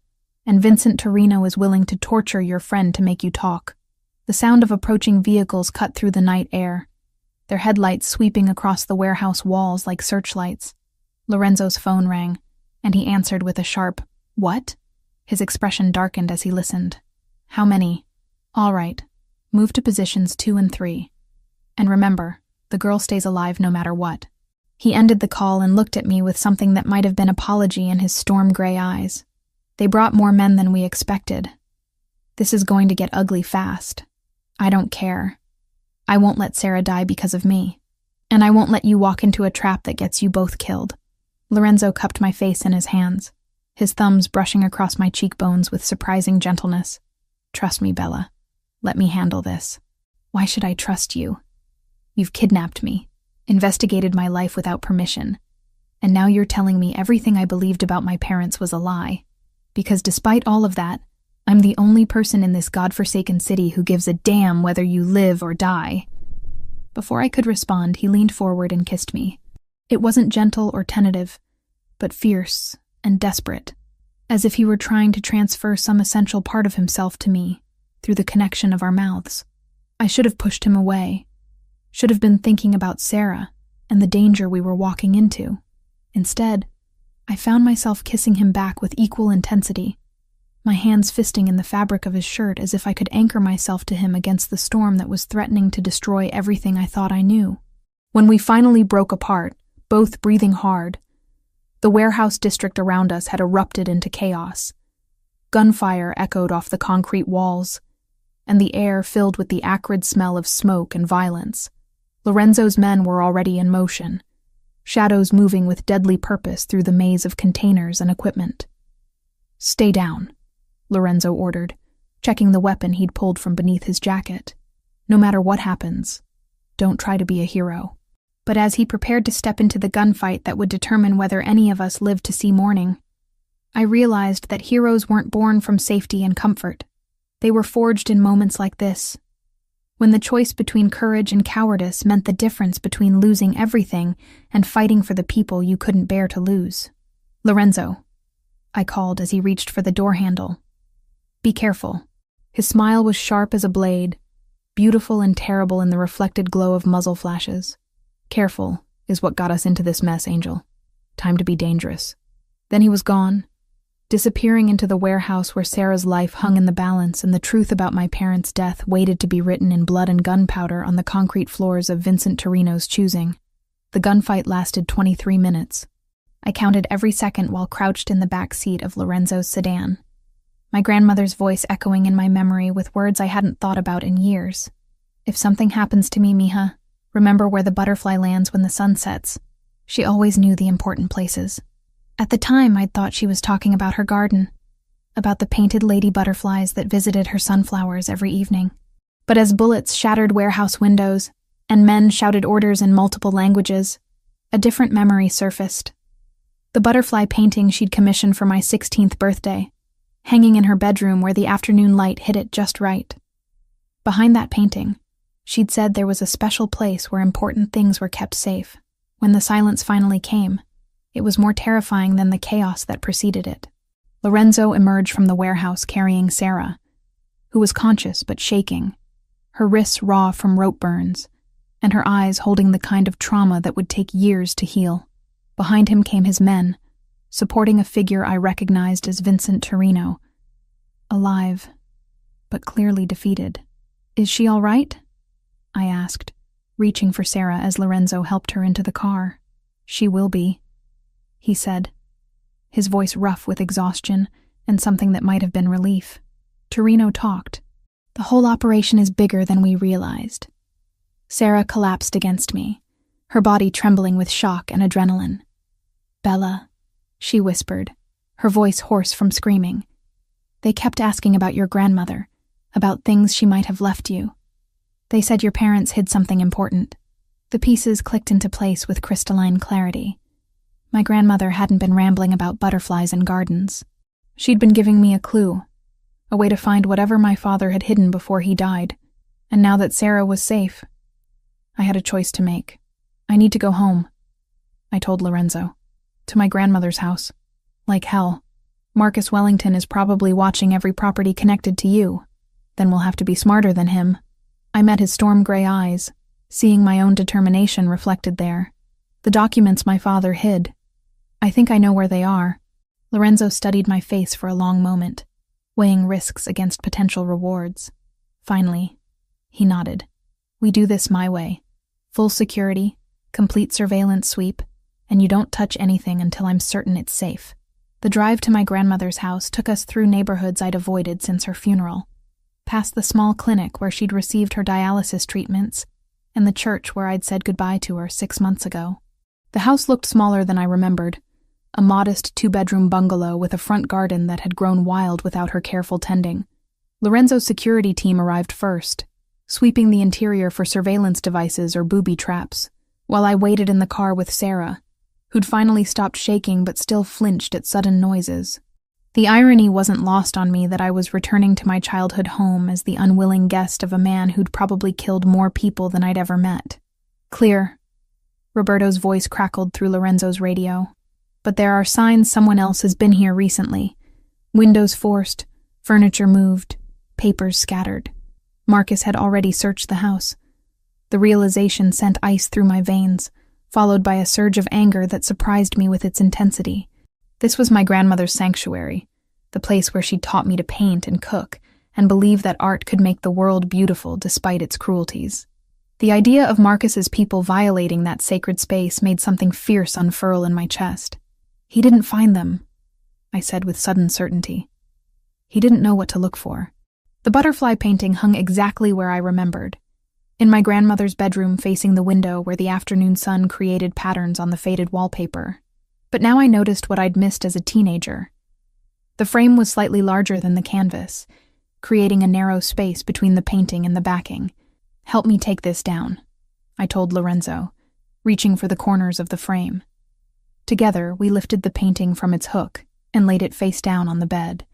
and Vincent Torino is willing to torture your friend to make you talk. The sound of approaching vehicles cut through the night air, their headlights sweeping across the warehouse walls like searchlights. Lorenzo's phone rang, and he answered with a sharp, "What?" His expression darkened as he listened. "How many?" "All right. Move to positions 2 and 3. And remember, the girl stays alive no matter what." He ended the call and looked at me with something that might have been apology in his storm-gray eyes. "They brought more men than we expected. This is going to get ugly fast. I don't care. I won't let Sarah die because of me. And I won't let you walk into a trap that gets you both killed." Lorenzo cupped my face in his hands, his thumbs brushing across my cheekbones with surprising gentleness. "Trust me, Bella. Let me handle this." "Why should I trust you? You've kidnapped me, investigated my life without permission, and now you're telling me everything I believed about my parents was a lie. Because despite all of that, I'm the only person in this godforsaken city who gives a damn whether you live or die." Before I could respond, he leaned forward and kissed me. It wasn't gentle or tentative, but fierce and desperate, as if he were trying to transfer some essential part of himself to me through the connection of our mouths. I should have pushed him away, should have been thinking about Sarah and the danger we were walking into. Instead, I found myself kissing him back with equal intensity, my hands fisting in the fabric of his shirt as if I could anchor myself to him against the storm that was threatening to destroy everything I thought I knew. When we finally broke apart, both breathing hard, the warehouse district around us had erupted into chaos. Gunfire echoed off the concrete walls, and the air filled with the acrid smell of smoke and violence. Lorenzo's men were already in motion, shadows moving with deadly purpose through the maze of containers and equipment. "Stay down," Lorenzo ordered, checking the weapon he'd pulled from beneath his jacket. "No matter what happens, don't try to be a hero." But as he prepared to step into the gunfight that would determine whether any of us lived to see morning, I realized that heroes weren't born from safety and comfort. They were forged in moments like this, when the choice between courage and cowardice meant the difference between losing everything and fighting for the people you couldn't bear to lose. "Lorenzo," I called as he reached for the door handle. "Be careful." His smile was sharp as a blade, beautiful and terrible in the reflected glow of muzzle flashes. "Careful is what got us into this mess, Angel. Time to be dangerous." Then he was gone, disappearing into the warehouse where Sarah's life hung in the balance and the truth about my parents' death waited to be written in blood and gunpowder on the concrete floors of Vincent Torino's choosing. The gunfight lasted 23 minutes. I counted every second while crouched in the back seat of Lorenzo's sedan, my grandmother's voice echoing in my memory with words I hadn't thought about in years. "If something happens to me, mija, remember where the butterfly lands when the sun sets." She always knew the important places. At the time, I'd thought she was talking about her garden, about the painted lady butterflies that visited her sunflowers every evening. But as bullets shattered warehouse windows and men shouted orders in multiple languages, a different memory surfaced. The butterfly painting she'd commissioned for my 16th birthday, hanging in her bedroom where the afternoon light hit it just right. Behind that painting, she'd said there was a special place where important things were kept safe. When the silence finally came, it was more terrifying than the chaos that preceded it. Lorenzo emerged from the warehouse carrying Sarah, who was conscious but shaking, her wrists raw from rope burns, and her eyes holding the kind of trauma that would take years to heal. Behind him came his men, supporting a figure I recognized as Vincent Torino, alive, but clearly defeated. "Is she all right?" I asked, reaching for Sarah as Lorenzo helped her into the car. "She will be," he said, his voice rough with exhaustion and something that might have been relief. Torino talked. "The whole operation is bigger than we realized." Sarah collapsed against me, her body trembling with shock and adrenaline. "Bella," she whispered, her voice hoarse from screaming. "They kept asking about your grandmother, about things she might have left you. They said your parents hid something important." The pieces clicked into place with crystalline clarity. My grandmother hadn't been rambling about butterflies and gardens. She'd been giving me a clue, a way to find whatever my father had hidden before he died. And now that Sarah was safe, I had a choice to make. "I need to go home," I told Lorenzo. "To my grandmother's house. Like hell. Marcus Wellington is probably watching every property connected to you. Then we'll have to be smarter than him." I met his storm gray eyes, seeing my own determination reflected there. "The documents my father hid. I think I know where they are." Lorenzo studied my face for a long moment, weighing risks against potential rewards. Finally, he nodded. "We do this my way. Full security, complete surveillance sweep, and you don't touch anything until I'm certain it's safe." The drive to my grandmother's house took us through neighborhoods I'd avoided since her funeral, past the small clinic where she'd received her dialysis treatments, and the church where I'd said goodbye to her 6 months ago. The house looked smaller than I remembered, a modest 2-bedroom bungalow with a front garden that had grown wild without her careful tending. Lorenzo's security team arrived first, sweeping the interior for surveillance devices or booby traps, while I waited in the car with Sarah, who'd finally stopped shaking but still flinched at sudden noises. The irony wasn't lost on me that I was returning to my childhood home as the unwilling guest of a man who'd probably killed more people than I'd ever met. "Clear," Roberto's voice crackled through Lorenzo's radio. "But there are signs someone else has been here recently. Windows forced, furniture moved, papers scattered." Marcus had already searched the house. The realization sent ice through my veins, followed by a surge of anger that surprised me with its intensity. This was my grandmother's sanctuary, the place where she taught me to paint and cook, and believe that art could make the world beautiful despite its cruelties. The idea of Marcus's people violating that sacred space made something fierce unfurl in my chest. "He didn't find them," I said with sudden certainty. "He didn't know what to look for." The butterfly painting hung exactly where I remembered, in my grandmother's bedroom facing the window where the afternoon sun created patterns on the faded wallpaper. But now I noticed what I'd missed as a teenager. The frame was slightly larger than the canvas, creating a narrow space between the painting and the backing. "Help me take this down," I told Lorenzo, reaching for the corners of the frame. Together, we lifted the painting from its hook and laid it face down on the bed.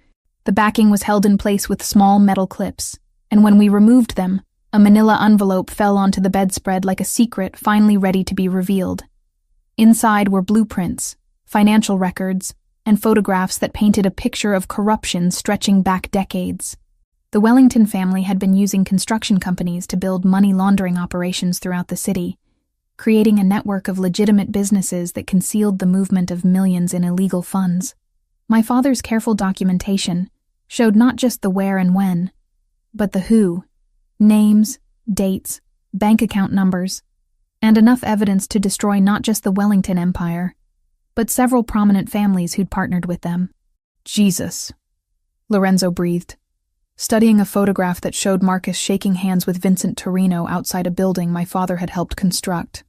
The backing was held in place with small metal clips, and when we removed them, A manila envelope fell onto the bedspread like a secret finally ready to be revealed. Inside were blueprints, financial records, and photographs that painted a picture of corruption stretching back decades. The Wellington family had been using construction companies to build money laundering operations throughout the city, creating a network of legitimate businesses that concealed the movement of millions in illegal funds. My father's careful documentation showed not just the where and when, but the who, names, dates, bank account numbers, and enough evidence to destroy not just the Wellington Empire, but several prominent families who'd partnered with them. Jesus, Lorenzo breathed, studying a photograph that showed Marcus shaking hands with Vincent Torino outside a building my father had helped construct.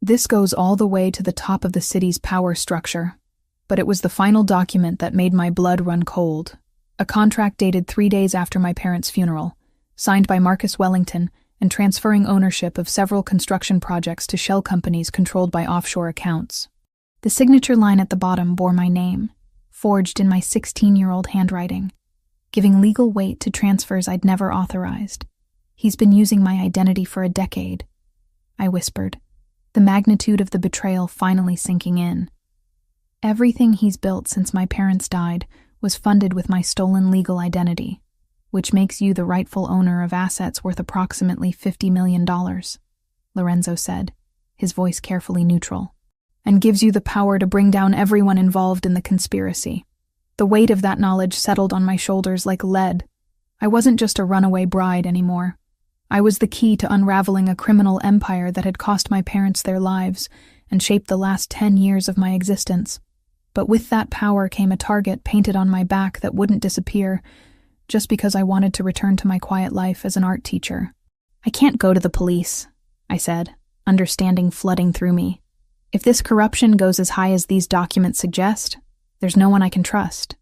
This goes all the way to the top of the city's power structure, but it was the final document that made my blood run cold. A contract dated 3 days after my parents' funeral, signed by Marcus Wellington and transferring ownership of several construction projects to shell companies controlled by offshore accounts. The signature line at the bottom bore my name, forged in my 16-year-old handwriting, giving legal weight to transfers I'd never authorized. He's been using my identity for a decade, I whispered, the magnitude of the betrayal finally sinking in. Everything he's built since my parents died was funded with my stolen legal identity, which makes you the rightful owner of assets worth approximately $50 million, Lorenzo said, his voice carefully neutral, and gives you the power to bring down everyone involved in the conspiracy. The weight of that knowledge settled on my shoulders like lead. I wasn't just a runaway bride anymore. I was the key to unraveling a criminal empire that had cost my parents their lives and shaped the last 10 years of my existence. But with that power came a target painted on my back that wouldn't disappear, just because I wanted to return to my quiet life as an art teacher. I can't go to the police, I said, understanding flooding through me. If this corruption goes as high as these documents suggest, there's no one I can trust.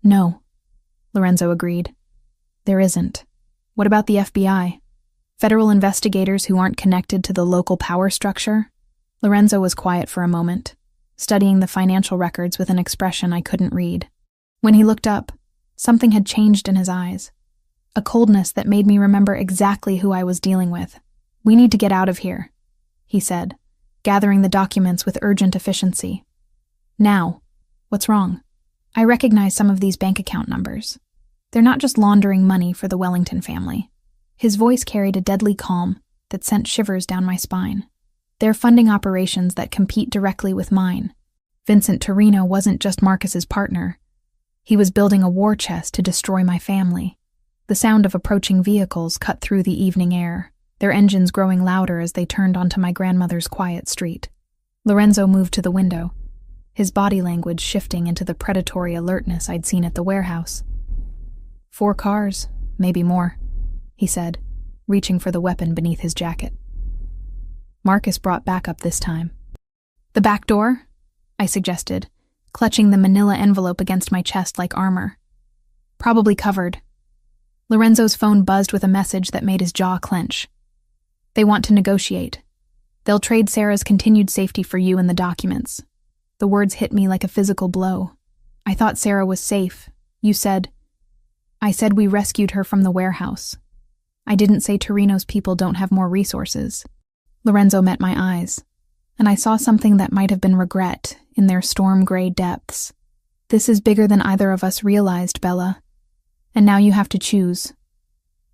No, Lorenzo agreed. There isn't. What about the FBI? Federal investigators who aren't connected to the local power structure? Lorenzo was quiet for a moment, studying the financial records with an expression I couldn't read. When he looked up, something had changed in his eyes, a coldness that made me remember exactly who I was dealing with. We need to get out of here, he said, gathering the documents with urgent efficiency. Now, what's wrong? I recognize some of these bank account numbers. They're not just laundering money for the Wellington family. His voice carried a deadly calm that sent shivers down my spine. They're funding operations that compete directly with mine. Vincent Torino wasn't just Marcus's partner. He was building a war chest to destroy my family. The sound of approaching vehicles cut through the evening air, their engines growing louder as they turned onto my grandmother's quiet street. Lorenzo moved to the window, his body language shifting into the predatory alertness I'd seen at the warehouse. 4 cars, maybe more, he said, reaching for the weapon beneath his jacket. Marcus brought backup this time. The back door? I suggested, clutching the manila envelope against my chest like armor. Probably covered. Lorenzo's phone buzzed with a message that made his jaw clench. They want to negotiate. They'll trade Sarah's continued safety for you and the documents. The words hit me like a physical blow. I thought Sarah was safe. You said... I said we rescued her from the warehouse. I didn't say Torino's people don't have more resources. Lorenzo met my eyes, and I saw something that might have been regret in their storm-gray depths. This is bigger than either of us realized, Bella. And now you have to choose.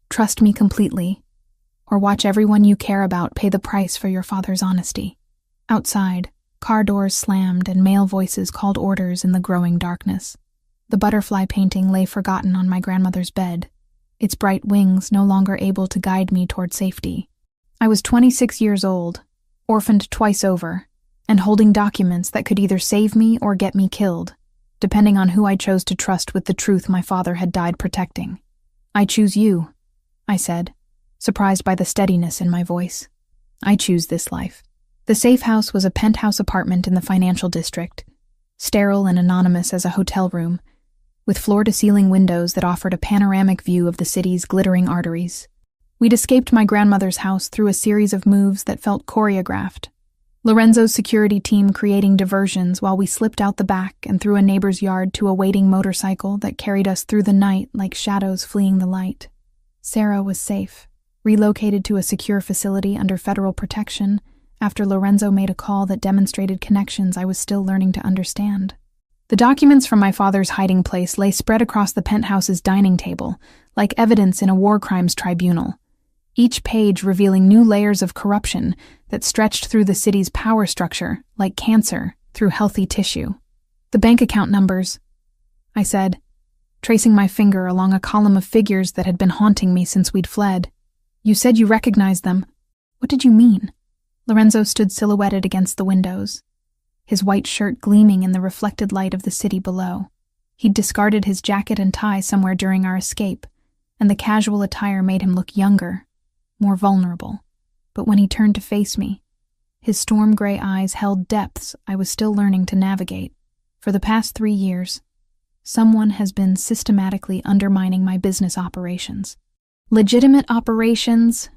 Trust me completely, or watch everyone you care about pay the price for your father's honesty. Outside, car doors slammed and male voices called orders in the growing darkness. The butterfly painting lay forgotten on my grandmother's bed, its bright wings no longer able to guide me toward safety. I was 26 years old, orphaned twice over, and holding documents that could either save me or get me killed, depending on who I chose to trust with the truth my father had died protecting. I choose you, I said, surprised by the steadiness in my voice. I choose this life. The safe house was a penthouse apartment in the financial district, sterile and anonymous as a hotel room, with floor-to-ceiling windows that offered a panoramic view of the city's glittering arteries. We'd escaped my grandmother's house through a series of moves that felt choreographed. Lorenzo's security team creating diversions while we slipped out the back and through a neighbor's yard to a waiting motorcycle that carried us through the night like shadows fleeing the light. Sarah was safe. relocated to a secure facility under federal protection after Lorenzo made a call that demonstrated connections I was still learning to understand. The documents from my father's hiding place lay spread across the penthouse's dining table, like evidence in a war crimes tribunal, each page revealing new layers of corruption that stretched through the city's power structure, like cancer through healthy tissue. "The bank account numbers," I said, tracing my finger along a column of figures that had been haunting me since we'd fled. "You said you recognized them. What did you mean?" Lorenzo stood silhouetted against the windows, his white shirt gleaming in the reflected light of the city below. He'd discarded his jacket and tie somewhere during our escape, and the casual attire made him look younger, more vulnerable. But when he turned to face me, his storm-gray eyes held depths I was still learning to navigate. "For the past 3 years, someone has been systematically undermining my business operations." "Legitimate operations,"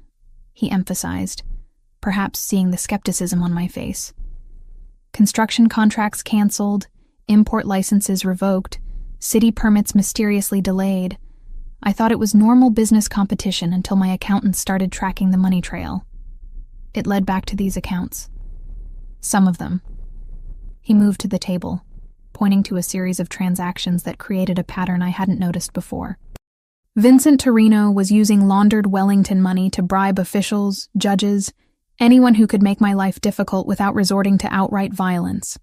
he emphasized, perhaps seeing the skepticism on my face. "Construction contracts canceled, import licenses revoked, city permits mysteriously delayed. I thought it was normal business competition until my accountant started tracking the money trail. It led back to these accounts. Some of them." He moved to the table, pointing to a series of transactions that created a pattern I hadn't noticed before. Vincent Torino was using laundered Wellington money to bribe officials, judges, anyone who could make my life difficult without resorting to outright violence.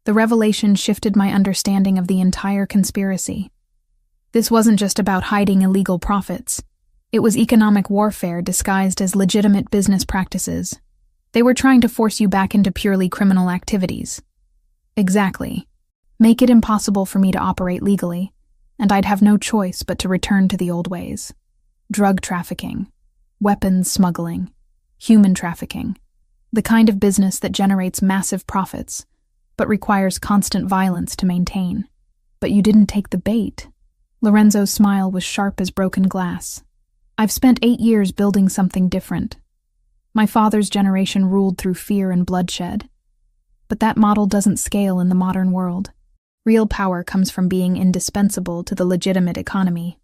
The revelation shifted my understanding of the entire conspiracy. This wasn't just about hiding illegal profits. It was economic warfare disguised as legitimate business practices. They were trying to force you back into purely criminal activities. Exactly. Make it impossible for me to operate legally, and I'd have no choice but to return to the old ways. Drug trafficking, weapons smuggling, human trafficking, the kind of business that generates massive profits, but requires constant violence to maintain. "But you didn't take the bait." Lorenzo's smile was sharp as broken glass. "I've spent 8 years building something different. My father's generation ruled through fear and bloodshed. But that model doesn't scale in the modern world. Real power comes from being indispensable to the legitimate economy,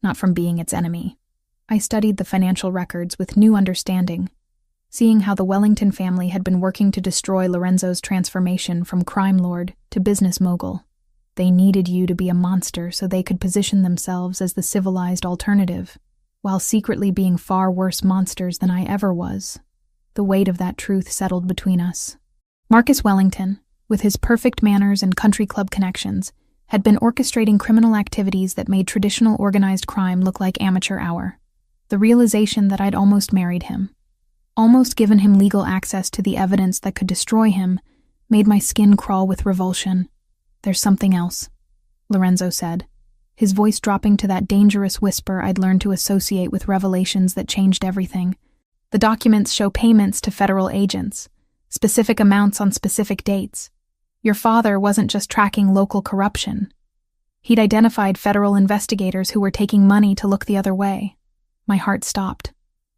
not from being its enemy." I studied the financial records with new understanding, seeing how the Wellington family had been working to destroy Lorenzo's transformation from crime lord to business mogul. They needed you to be a monster so they could position themselves as the civilized alternative, while secretly being far worse monsters than I ever was. The weight of that truth settled between us. Marcus Wellington, with his perfect manners and country club connections, had been orchestrating criminal activities that made traditional organized crime look like amateur hour. The realization that I'd almost married him, almost given him legal access to the evidence that could destroy him, made my skin crawl with revulsion. "There's something else," Lorenzo said, his voice dropping to that dangerous whisper I'd learned to associate with revelations that changed everything. "The documents show payments to federal agents, specific amounts on specific dates. Your father wasn't just tracking local corruption. He'd identified federal investigators who were taking money to look the other way." My heart stopped.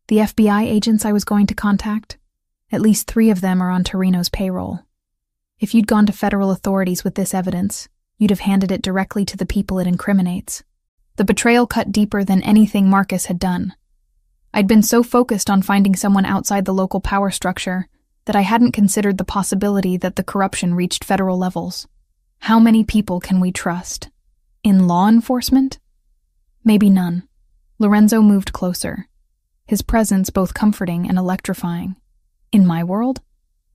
The FBI agents I was going to contact? At least 3 of them are on Torino's payroll. If you'd gone to federal authorities with this evidence, you'd have handed it directly to the people it incriminates. The betrayal cut deeper than anything Marcus had done. I'd been so focused on finding someone outside the local power structure that I hadn't considered the possibility that the corruption reached federal levels. How many people can we trust? In law enforcement? Maybe none. Lorenzo moved closer, his presence both comforting and electrifying. In my world?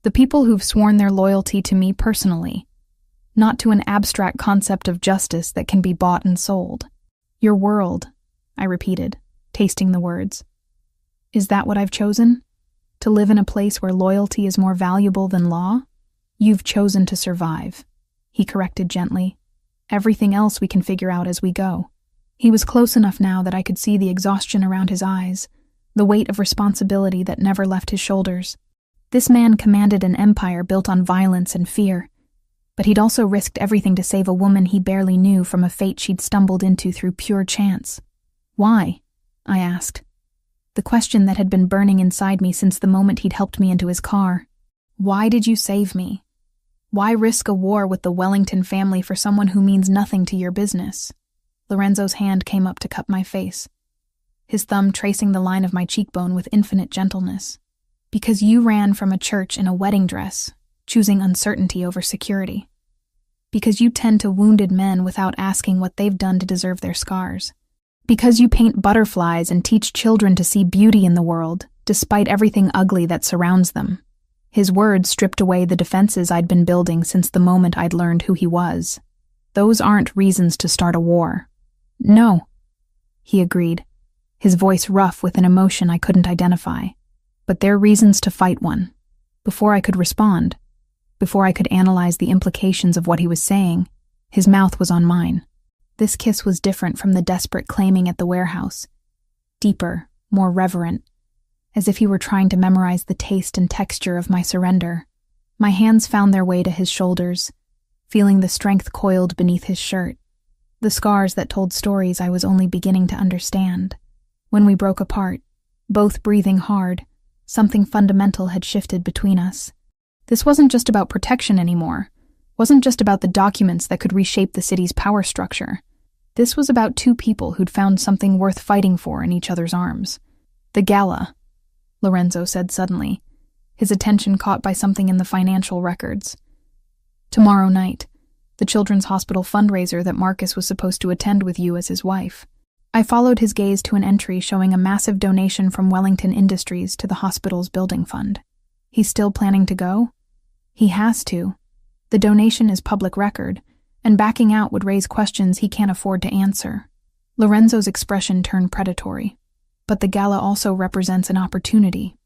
The people who've sworn their loyalty to me personally, not to an abstract concept of justice that can be bought and sold. Your world, I repeated, tasting the words. Is that what I've chosen? To live in a place where loyalty is more valuable than law? You've chosen to survive, he corrected gently. Everything else we can figure out as we go. He was close enough now that I could see the exhaustion around his eyes, the weight of responsibility that never left his shoulders. This man commanded an empire built on violence and fear, but he'd also risked everything to save a woman he barely knew from a fate she'd stumbled into through pure chance. Why? I asked. The question that had been burning inside me since the moment he'd helped me into his car. Why did you save me? Why risk a war with the Wellington family for someone who means nothing to your business? Lorenzo's hand came up to cup my face. his thumb tracing the line of my cheekbone with infinite gentleness. Because you ran from a church in a wedding dress, choosing uncertainty over security. Because you tend to wounded men without asking what they've done to deserve their scars. Because you paint butterflies and teach children to see beauty in the world, despite everything ugly that surrounds them. His words stripped away the defenses I'd been building since the moment I'd learned who he was. Those aren't reasons to start a war. No, he agreed, his voice rough with an emotion I couldn't identify. But they're reasons to fight one. Before I could respond, before I could analyze the implications of what he was saying, his mouth was on mine. This kiss was different from the desperate claiming at the warehouse. Deeper, more reverent, as if he were trying to memorize the taste and texture of my surrender. My hands found their way to his shoulders, feeling the strength coiled beneath his shirt, the scars that told stories I was only beginning to understand. When we broke apart, both breathing hard, something fundamental had shifted between us. This wasn't just about protection anymore, wasn't just about the documents that could reshape the city's power structure. This was about two people who'd found something worth fighting for in each other's arms. The gala, Lorenzo said suddenly, his attention caught by something in the financial records. Tomorrow night, the Children's Hospital fundraiser that Marcus was supposed to attend with you as his wife. I followed his gaze to an entry showing a massive donation from Wellington Industries to the hospital's building fund. He's still planning to go? He has to. The donation is public record, and backing out would raise questions he can't afford to answer. Lorenzo's expression turned predatory. But the gala also represents an opportunity.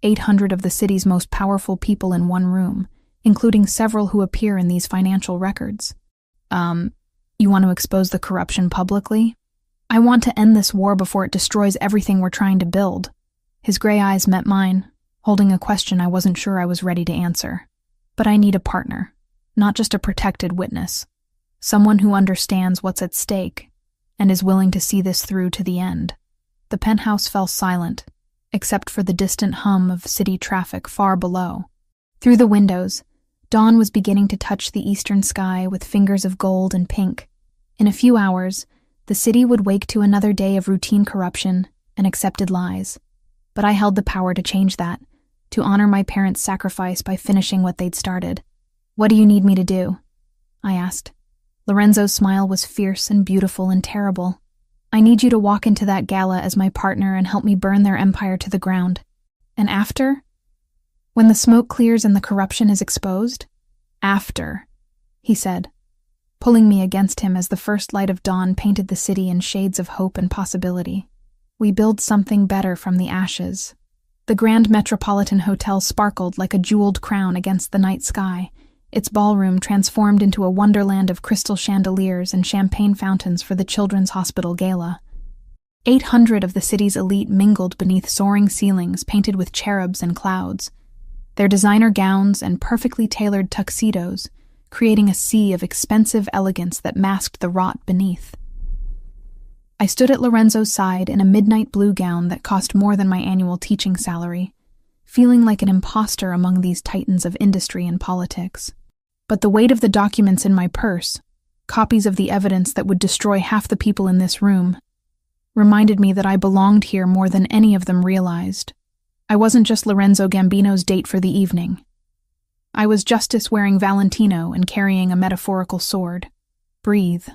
800 of the city's most powerful people in one room, including several who appear in these financial records. You want to expose the corruption publicly? I want to end this war before it destroys everything we're trying to build. His gray eyes met mine, holding a question I wasn't sure I was ready to answer. But I need a partner, not just a protected witness. Someone who understands what's at stake and is willing to see this through to the end. The penthouse fell silent, except for the distant hum of city traffic far below. Through the windows, dawn was beginning to touch the eastern sky with fingers of gold and pink. In a few hours, the city would wake to another day of routine corruption and accepted lies. But I held the power to change that, to honor my parents' sacrifice by finishing what they'd started. What do you need me to do? I asked. Lorenzo's smile was fierce and beautiful and terrible. I need you to walk into that gala as my partner and help me burn their empire to the ground. And after? When the smoke clears and the corruption is exposed? After, he said, pulling me against him as the first light of dawn painted the city in shades of hope and possibility. We build something better from the ashes. The Grand Metropolitan Hotel sparkled like a jeweled crown against the night sky, its ballroom transformed into a wonderland of crystal chandeliers and champagne fountains for the Children's Hospital Gala. 800 of the city's elite mingled beneath soaring ceilings painted with cherubs and clouds, their designer gowns and perfectly tailored tuxedos creating a sea of expensive elegance that masked the rot beneath. I stood at Lorenzo's side in a midnight blue gown that cost more than my annual teaching salary, feeling like an imposter among these titans of industry and politics. But the weight of the documents in my purse, copies of the evidence that would destroy half the people in this room, reminded me that I belonged here more than any of them realized. I wasn't just Lorenzo Gambino's date for the evening. I was Justice wearing Valentino and carrying a metaphorical sword. Breathe,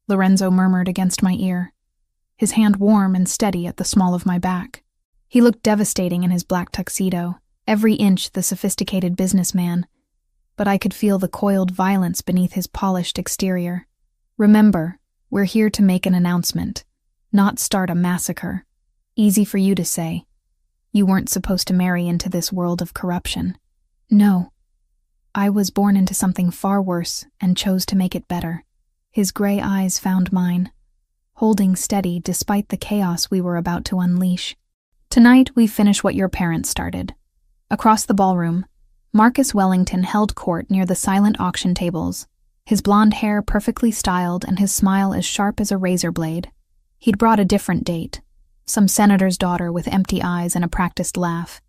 Lorenzo murmured against my ear, his hand warm and steady at the small of my back. He looked devastating in his black tuxedo, every inch the sophisticated businessman, but I could feel the coiled violence beneath his polished exterior. Remember, we're here to make an announcement, not start a massacre. Easy for you to say. You weren't supposed to marry into this world of corruption. No. I was born into something far worse and chose to make it better. His gray eyes found mine, holding steady despite the chaos we were about to unleash. Tonight, we finish what your parents started. Across the ballroom, Marcus Wellington held court near the silent auction tables, his blonde hair perfectly styled and his smile as sharp as a razor blade. He'd brought a different date, some senator's daughter with empty eyes and a practiced laugh.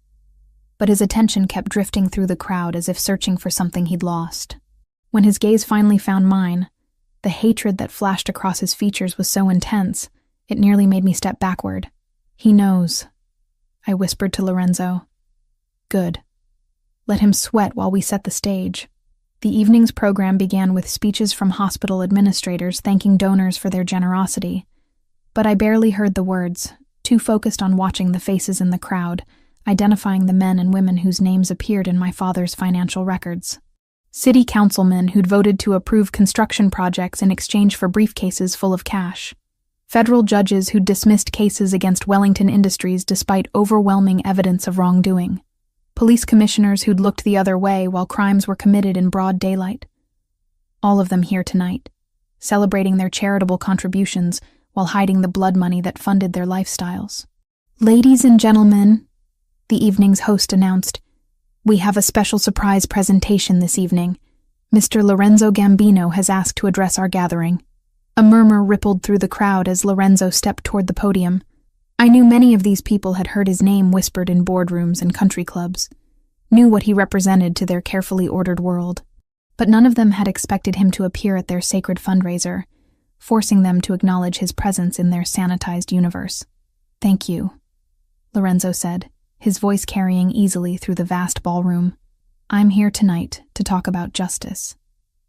But his attention kept drifting through the crowd as if searching for something he'd lost. When his gaze finally found mine, the hatred that flashed across his features was so intense, it nearly made me step backward. He knows, I whispered to Lorenzo. Good. Let him sweat while we set the stage. The evening's program began with speeches from hospital administrators thanking donors for their generosity. But I barely heard the words, too focused on watching the faces in the crowd, identifying the men and women whose names appeared in my father's financial records. City councilmen who'd voted to approve construction projects in exchange for briefcases full of cash. Federal judges who'd dismissed cases against Wellington Industries despite overwhelming evidence of wrongdoing. Police commissioners who'd looked the other way while crimes were committed in broad daylight. All of them here tonight, celebrating their charitable contributions while hiding the blood money that funded their lifestyles. Ladies and gentlemen, the evening's host announced, we have a special surprise presentation this evening. Mr. Lorenzo Gambino has asked to address our gathering. A murmur rippled through the crowd as Lorenzo stepped toward the podium. I knew many of these people had heard his name whispered in boardrooms and country clubs, knew what he represented to their carefully ordered world, but none of them had expected him to appear at their sacred fundraiser, forcing them to acknowledge his presence in their sanitized universe. Thank you, Lorenzo said, his voice carrying easily through the vast ballroom. I'm here tonight to talk about justice,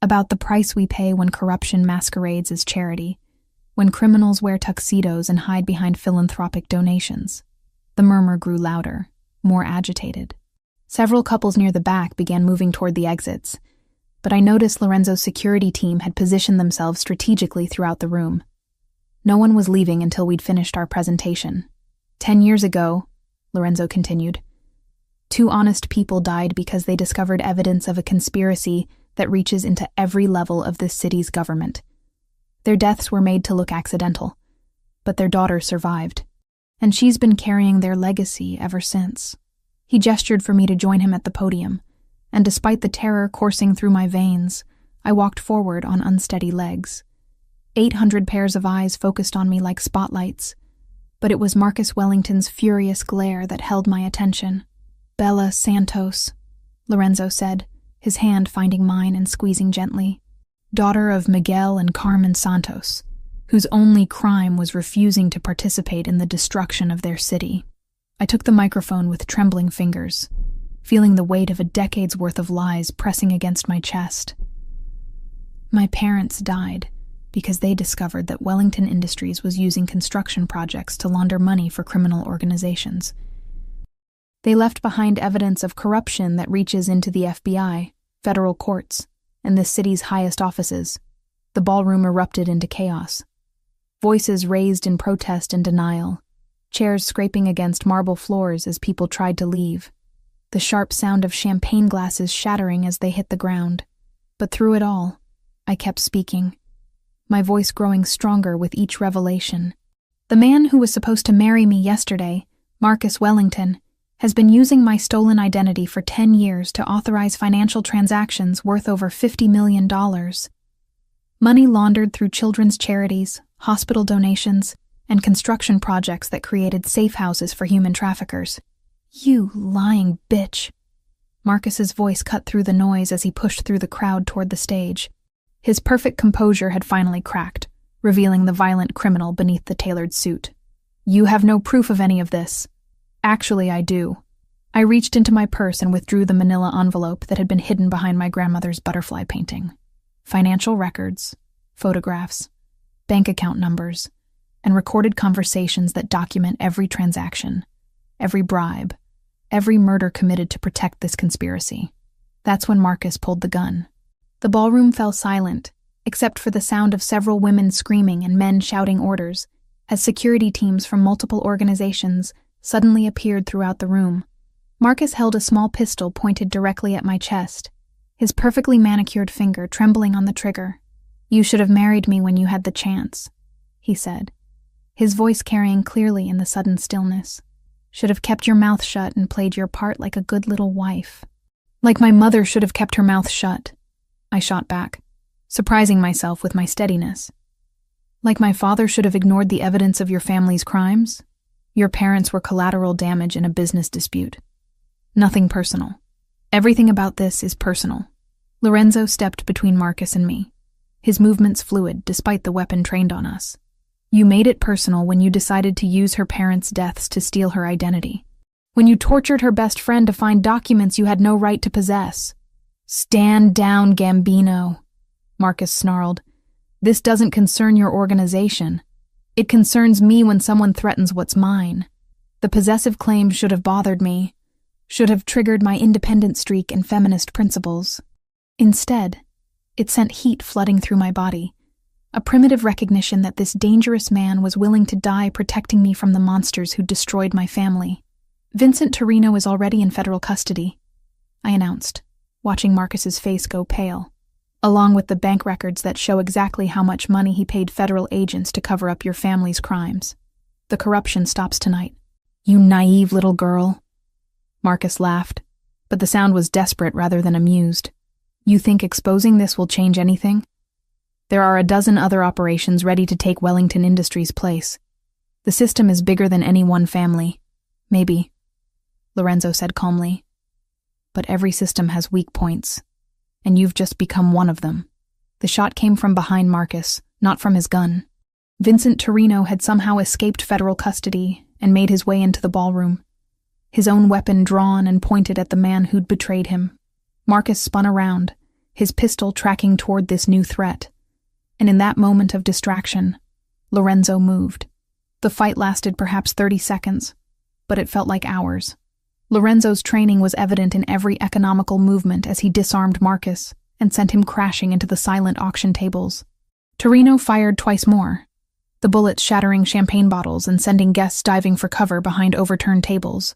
about the price we pay when corruption masquerades as charity, when criminals wear tuxedos and hide behind philanthropic donations. The murmur grew louder, more agitated. Several couples near the back began moving toward the exits, but I noticed Lorenzo's security team had positioned themselves strategically throughout the room. No one was leaving until we'd finished our presentation. 10 years ago, Lorenzo continued, 2 honest people died because they discovered evidence of a conspiracy that reaches into every level of this city's government. Their deaths were made to look accidental, but their daughter survived, and she's been carrying their legacy ever since. He gestured for me to join him at the podium, and despite the terror coursing through my veins, I walked forward on unsteady legs. 800 pairs of eyes focused on me like spotlights, but it was Marcus Wellington's furious glare that held my attention. Bella Santos, Lorenzo said, his hand finding mine and squeezing gently. Daughter of Miguel and Carmen Santos, whose only crime was refusing to participate in the destruction of their city. I took the microphone with trembling fingers, feeling the weight of a decade's worth of lies pressing against my chest. My parents died because they discovered that Wellington Industries was using construction projects to launder money for criminal organizations. They left behind evidence of corruption that reaches into the FBI, federal courts, and this city's highest offices. The ballroom erupted into chaos. Voices raised in protest and denial, chairs scraping against marble floors as people tried to leave, the sharp sound of champagne glasses shattering as they hit the ground. But through it all, I kept speaking, my voice growing stronger with each revelation. The man who was supposed to marry me yesterday, Marcus Wellington, has been using my stolen identity for 10 years to authorize financial transactions worth over $50 million. Money laundered through children's charities, hospital donations, and construction projects that created safe houses for human traffickers. You lying bitch. Marcus's voice cut through the noise as he pushed through the crowd toward the stage. His perfect composure had finally cracked, revealing the violent criminal beneath the tailored suit. You have no proof of any of this. Actually, I do. I reached into my purse and withdrew the manila envelope that had been hidden behind my grandmother's butterfly painting. Financial records, photographs, bank account numbers, and recorded conversations that document every transaction, every bribe, every murder committed to protect this conspiracy. That's when Marcus pulled the gun. The ballroom fell silent, except for the sound of several women screaming and men shouting orders, as security teams from multiple organizations suddenly appeared throughout the room. Marcus held a small pistol pointed directly at my chest, his perfectly manicured finger trembling on the trigger. You should have married me when you had the chance, he said, his voice carrying clearly in the sudden stillness. Should have kept your mouth shut and played your part like a good little wife. Like my mother should have kept her mouth shut, I shot back, surprising myself with my steadiness. Like my father should have ignored the evidence of your family's crimes? Your parents were collateral damage in a business dispute. Nothing personal. Everything about this is personal. Lorenzo stepped between Marcus and me, his movements fluid despite the weapon trained on us. You made it personal when you decided to use her parents' deaths to steal her identity. When you tortured her best friend to find documents you had no right to possess. Stand down, Gambino, Marcus snarled. This doesn't concern your organization. It concerns me when someone threatens what's mine. The possessive claims should have bothered me, should have triggered my independent streak and feminist principles. Instead, it sent heat flooding through my body, a primitive recognition that this dangerous man was willing to die protecting me from the monsters who destroyed my family. Vincent Torino is already in federal custody, I announced, watching Marcus's face go pale, along with the bank records that show exactly how much money he paid federal agents to cover up your family's crimes. The corruption stops tonight. You naive little girl. Marcus laughed, but the sound was desperate rather than amused. You think exposing this will change anything? There are a dozen other operations ready to take Wellington Industries' place. The system is bigger than any one family. Maybe, Lorenzo said calmly. But every system has weak points, and you've just become one of them. The shot came from behind Marcus, not from his gun. Vincent Torino had somehow escaped federal custody and made his way into the ballroom, his own weapon drawn and pointed at the man who'd betrayed him. Marcus spun around, his pistol tracking toward this new threat. And in that moment of distraction, Lorenzo moved. The fight lasted perhaps 30 seconds, but it felt like hours. Lorenzo's training was evident in every economical movement as he disarmed Marcus and sent him crashing into the silent auction tables. Torino fired twice more, the bullets shattering champagne bottles and sending guests diving for cover behind overturned tables.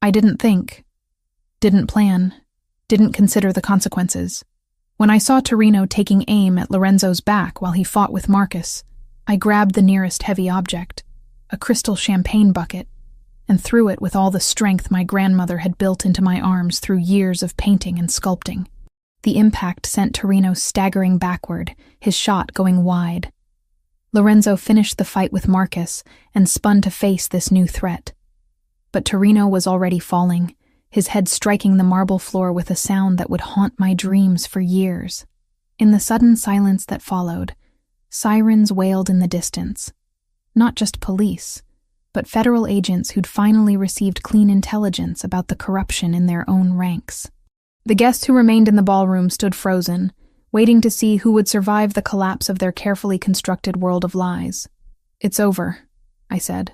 I didn't think, didn't plan, didn't consider the consequences. When I saw Torino taking aim at Lorenzo's back while he fought with Marcus, I grabbed the nearest heavy object, a crystal champagne bucket, and threw it with all the strength my grandmother had built into my arms through years of painting and sculpting. The impact sent Torino staggering backward, his shot going wide. Lorenzo finished the fight with Marcus and spun to face this new threat. But Torino was already falling, his head striking the marble floor with a sound that would haunt my dreams for years. In the sudden silence that followed, sirens wailed in the distance. Not just police, but federal agents who'd finally received clean intelligence about the corruption in their own ranks. The guests who remained in the ballroom stood frozen, waiting to see who would survive the collapse of their carefully constructed world of lies. It's over, I said,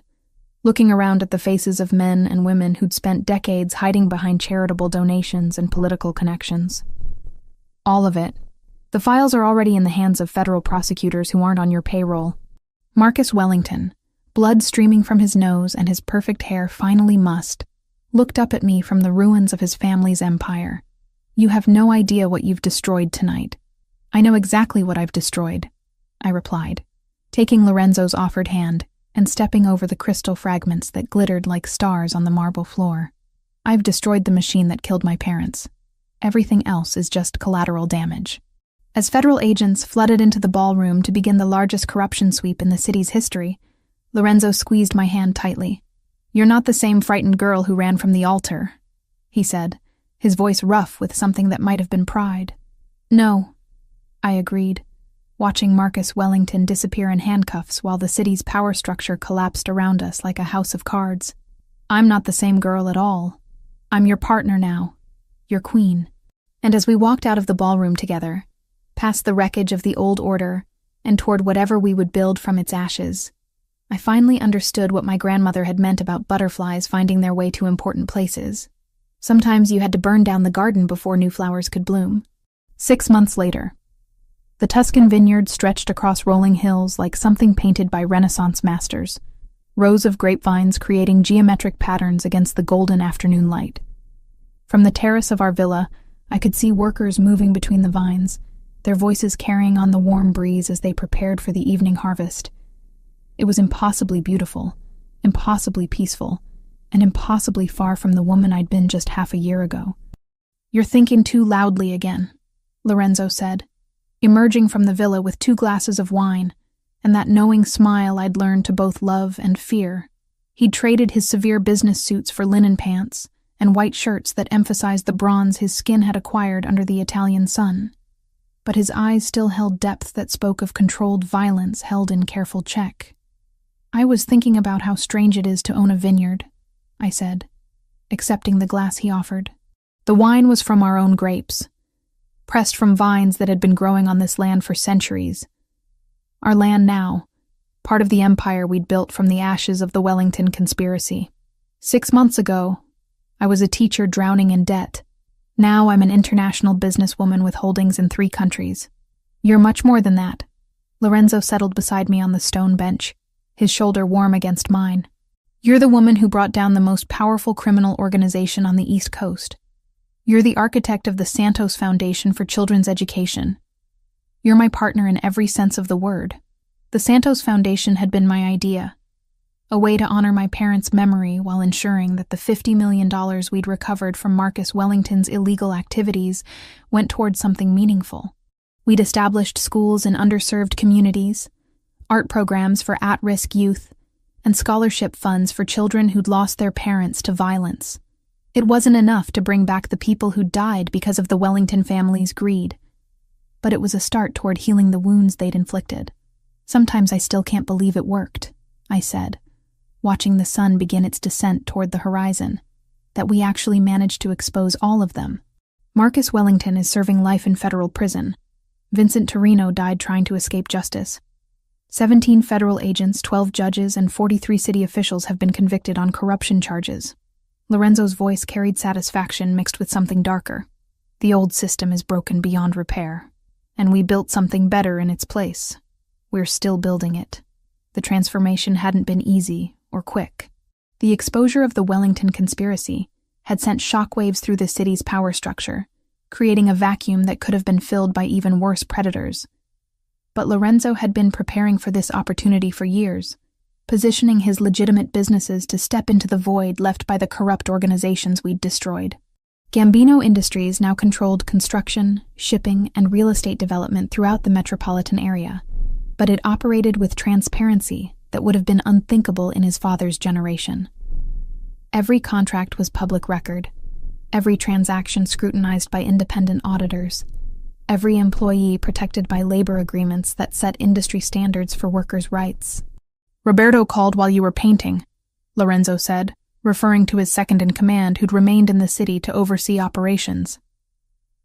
looking around at the faces of men and women who'd spent decades hiding behind charitable donations and political connections. All of it. The files are already in the hands of federal prosecutors who aren't on your payroll. Marcus Wellington, blood streaming from his nose and his perfect hair finally mussed, looked up at me from the ruins of his family's empire. You have no idea what you've destroyed tonight. I know exactly what I've destroyed, I replied, taking Lorenzo's offered hand and stepping over the crystal fragments that glittered like stars on the marble floor. I've destroyed the machine that killed my parents. Everything else is just collateral damage. As federal agents flooded into the ballroom to begin the largest corruption sweep in the city's history, Lorenzo squeezed my hand tightly. You're not the same frightened girl who ran from the altar, he said, his voice rough with something that might have been pride. No, I agreed, watching Marcus Wellington disappear in handcuffs while the city's power structure collapsed around us like a house of cards. I'm not the same girl at all. I'm your partner now, your queen. And as we walked out of the ballroom together, past the wreckage of the old order and toward whatever we would build from its ashes, I finally understood what my grandmother had meant about butterflies finding their way to important places. Sometimes you had to burn down the garden before new flowers could bloom. 6 months later, the Tuscan vineyard stretched across rolling hills like something painted by Renaissance masters, rows of grapevines creating geometric patterns against the golden afternoon light. From the terrace of our villa, I could see workers moving between the vines, their voices carrying on the warm breeze as they prepared for the evening harvest. It was impossibly beautiful, impossibly peaceful, and impossibly far from the woman I'd been just half a year ago. You're thinking too loudly again, Lorenzo said, emerging from the villa with 2 glasses of wine, and that knowing smile I'd learned to both love and fear. He'd traded his severe business suits for linen pants and white shirts that emphasized the bronze his skin had acquired under the Italian sun. but his eyes still held depth that spoke of controlled violence held in careful check. "I was thinking about how strange it is to own a vineyard," I said, accepting the glass he offered. The wine was from our own grapes, pressed from vines that had been growing on this land for centuries. Our land now, part of the empire we'd built from the ashes of the Wellington conspiracy. 6 months ago, I was a teacher drowning in debt. Now I'm an international businesswoman with holdings in 3 countries. You're much more than that. Lorenzo settled beside me on the stone bench, his shoulder warm against mine. You're the woman who brought down the most powerful criminal organization on the East Coast. You're the architect of the Santos Foundation for Children's Education. You're my partner in every sense of the word. The Santos Foundation had been my idea, a way to honor my parents' memory while ensuring that the $50 million we'd recovered from Marcus Wellington's illegal activities went towards something meaningful. We'd established schools in underserved communities, art programs for at-risk youth, and scholarship funds for children who'd lost their parents to violence. It wasn't enough to bring back the people who'd died because of the Wellington family's greed, but it was a start toward healing the wounds they'd inflicted. Sometimes I still can't believe it worked, I said, watching the sun begin its descent toward the horizon, that we actually managed to expose all of them. Marcus Wellington is serving life in federal prison. Vincent Torino died trying to escape justice. 17 federal agents, 12 judges, and 43 city officials have been convicted on corruption charges. Lorenzo's voice carried satisfaction mixed with something darker. The old system is broken beyond repair, and we built something better in its place. We're still building it. The transformation hadn't been easy or quick. The exposure of the Wellington conspiracy had sent shockwaves through the city's power structure, creating a vacuum that could have been filled by even worse predators. But Lorenzo had been preparing for this opportunity for years, positioning his legitimate businesses to step into the void left by the corrupt organizations we'd destroyed. Gambino Industries now controlled construction, shipping, and real estate development throughout the metropolitan area, but it operated with transparency that would have been unthinkable in his father's generation. Every contract was public record, every transaction scrutinized by independent auditors, every employee protected by labor agreements that set industry standards for workers' rights. "Roberto called while you were painting," Lorenzo said, referring to his second-in-command who'd remained in the city to oversee operations.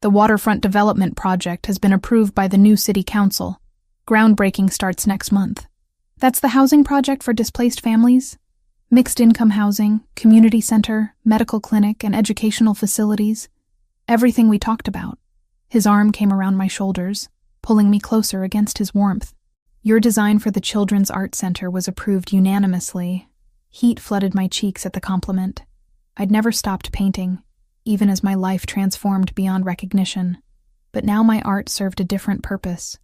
"The waterfront development project has been approved by the new city council. Groundbreaking starts next month. That's the housing project for displaced families? Mixed-income housing, community center, medical clinic, and educational facilities. Everything we talked about." His arm came around my shoulders, pulling me closer against his warmth. "Your design for the Children's Art Center was approved unanimously." Heat flooded my cheeks at the compliment. I'd never stopped painting, even as my life transformed beyond recognition. But now my art served a different purpose,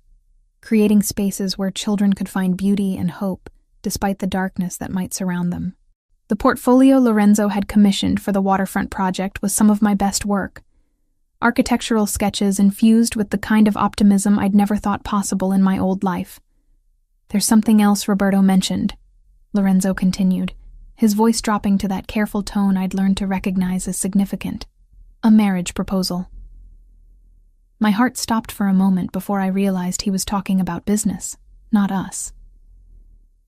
creating spaces where children could find beauty and hope despite the darkness that might surround them. The portfolio Lorenzo had commissioned for the waterfront project was some of my best work. Architectural sketches infused with the kind of optimism I'd never thought possible in my old life. "There's something else Roberto mentioned," Lorenzo continued, his voice dropping to that careful tone I'd learned to recognize as significant. "A marriage proposal." My heart stopped for a moment before I realized he was talking about business, not us.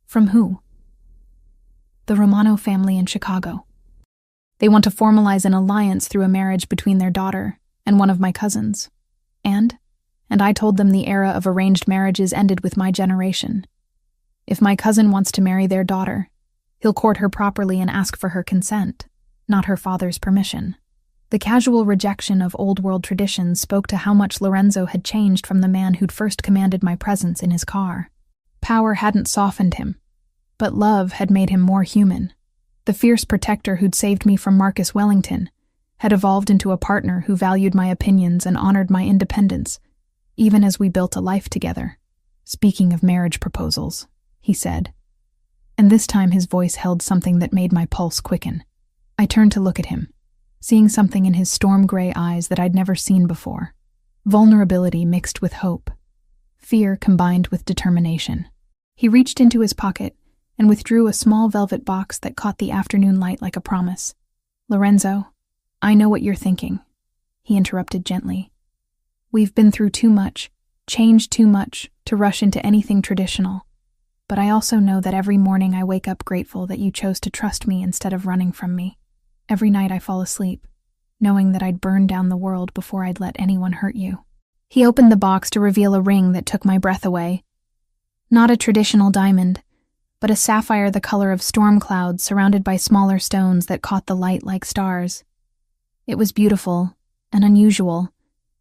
"From who?" "The Romano family in Chicago. They want to formalize an alliance through a marriage between their daughter and one of my cousins. And I told them the era of arranged marriages ended with my generation. If my cousin wants to marry their daughter, he'll court her properly and ask for her consent, not her father's permission." The casual rejection of old-world traditions spoke to how much Lorenzo had changed from the man who'd first commanded my presence in his car. Power hadn't softened him, but love had made him more human. The fierce protector who'd saved me from Marcus Wellington had evolved into a partner who valued my opinions and honored my independence, even as we built a life together. "Speaking of marriage proposals," he said, and this time his voice held something that made my pulse quicken. I turned to look at him, seeing something in his storm-gray eyes that I'd never seen before. Vulnerability mixed with hope. Fear combined with determination. He reached into his pocket and withdrew a small velvet box that caught the afternoon light like a promise. "Lorenzo, I know what you're thinking," he interrupted gently. "We've been through too much, changed too much to rush into anything traditional. But I also know that every morning I wake up grateful that you chose to trust me instead of running from me. Every night I fall asleep, knowing that I'd burn down the world before I'd let anyone hurt you." He opened the box to reveal a ring that took my breath away. Not a traditional diamond, but a sapphire the color of storm clouds surrounded by smaller stones that caught the light like stars. It was beautiful and unusual,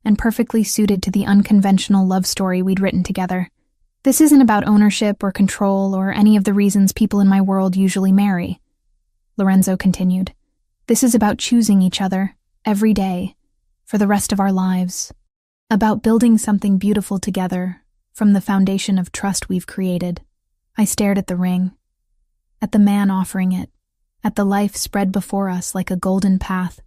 and perfectly suited to the unconventional love story we'd written together. "This isn't about ownership or control or any of the reasons people in my world usually marry," Lorenzo continued. "This is about choosing each other, every day, for the rest of our lives. About building something beautiful together, from the foundation of trust we've created." I stared at the ring, at the man offering it, at the life spread before us like a golden path,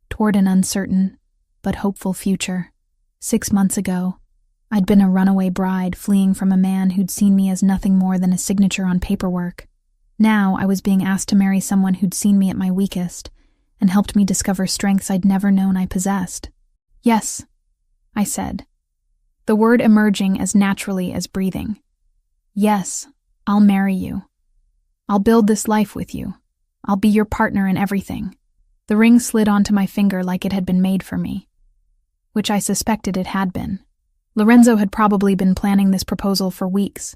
toward an uncertain but hopeful future. 6 months ago, I'd been a runaway bride fleeing from a man who'd seen me as nothing more than a signature on paperwork. Now I was being asked to marry someone who'd seen me at my weakest and helped me discover strengths I'd never known I possessed. "Yes," I said, the word emerging as naturally as breathing. "Yes, I'll marry you. I'll build this life with you. I'll be your partner in everything." The ring slid onto my finger like it had been made for me, which I suspected it had been. Lorenzo had probably been planning this proposal for weeks,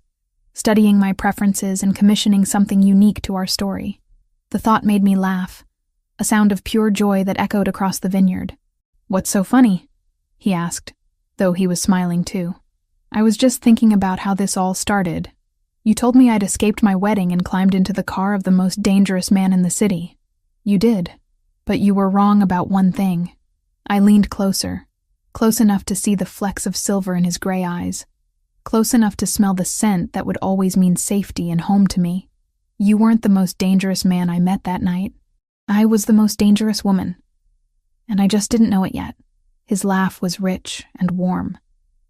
studying my preferences and commissioning something unique to our story. The thought made me laugh, a sound of pure joy that echoed across the vineyard. "What's so funny?" he asked, though he was smiling too. "I was just thinking about how this all started. You told me I'd escaped my wedding and climbed into the car of the most dangerous man in the city. You did, but you were wrong about one thing." I leaned closer, close enough to see the flecks of silver in his gray eyes, close enough to smell the scent that would always mean safety and home to me. "You weren't the most dangerous man I met that night. I was the most dangerous woman. And I just didn't know it yet." His laugh was rich and warm,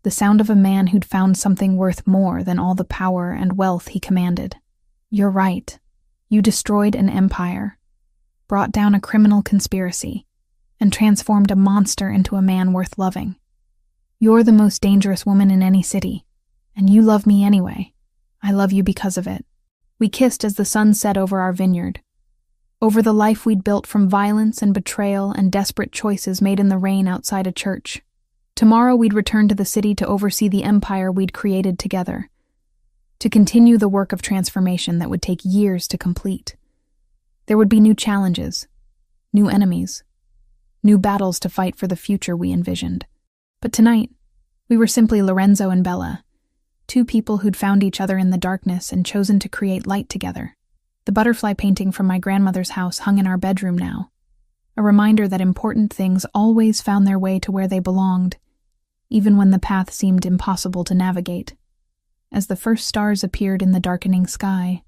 the sound of a man who'd found something worth more than all the power and wealth he commanded. "You're right. You destroyed an empire, brought down a criminal conspiracy, and transformed a monster into a man worth loving. You're the most dangerous woman in any city, and you love me anyway. I love you because of it." We kissed as the sun set over our vineyard, over the life we'd built from violence and betrayal and desperate choices made in the rain outside a church. Tomorrow we'd return to the city to oversee the empire we'd created together, to continue the work of transformation that would take years to complete. There would be new challenges, new enemies, new battles to fight for the future we envisioned. But tonight, we were simply Lorenzo and Bella, two people who'd found each other in the darkness and chosen to create light together. The butterfly painting from my grandmother's house hung in our bedroom now, a reminder that important things always found their way to where they belonged, even when the path seemed impossible to navigate. As the first stars appeared in the darkening sky,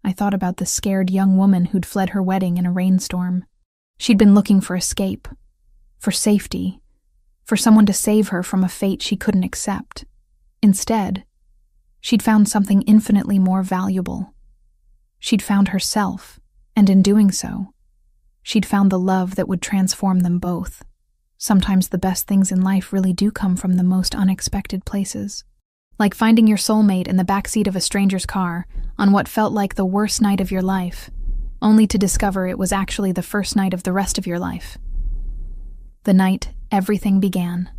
I thought about the scared young woman who'd fled her wedding in a rainstorm. She'd been looking for escape, for safety, for someone to save her from a fate she couldn't accept. Instead, she'd found something infinitely more valuable. She'd found herself, and in doing so, she'd found the love that would transform them both. Sometimes the best things in life really do come from the most unexpected places. Like finding your soulmate in the backseat of a stranger's car on what felt like the worst night of your life, only to discover it was actually the first night of the rest of your life. The night everything began.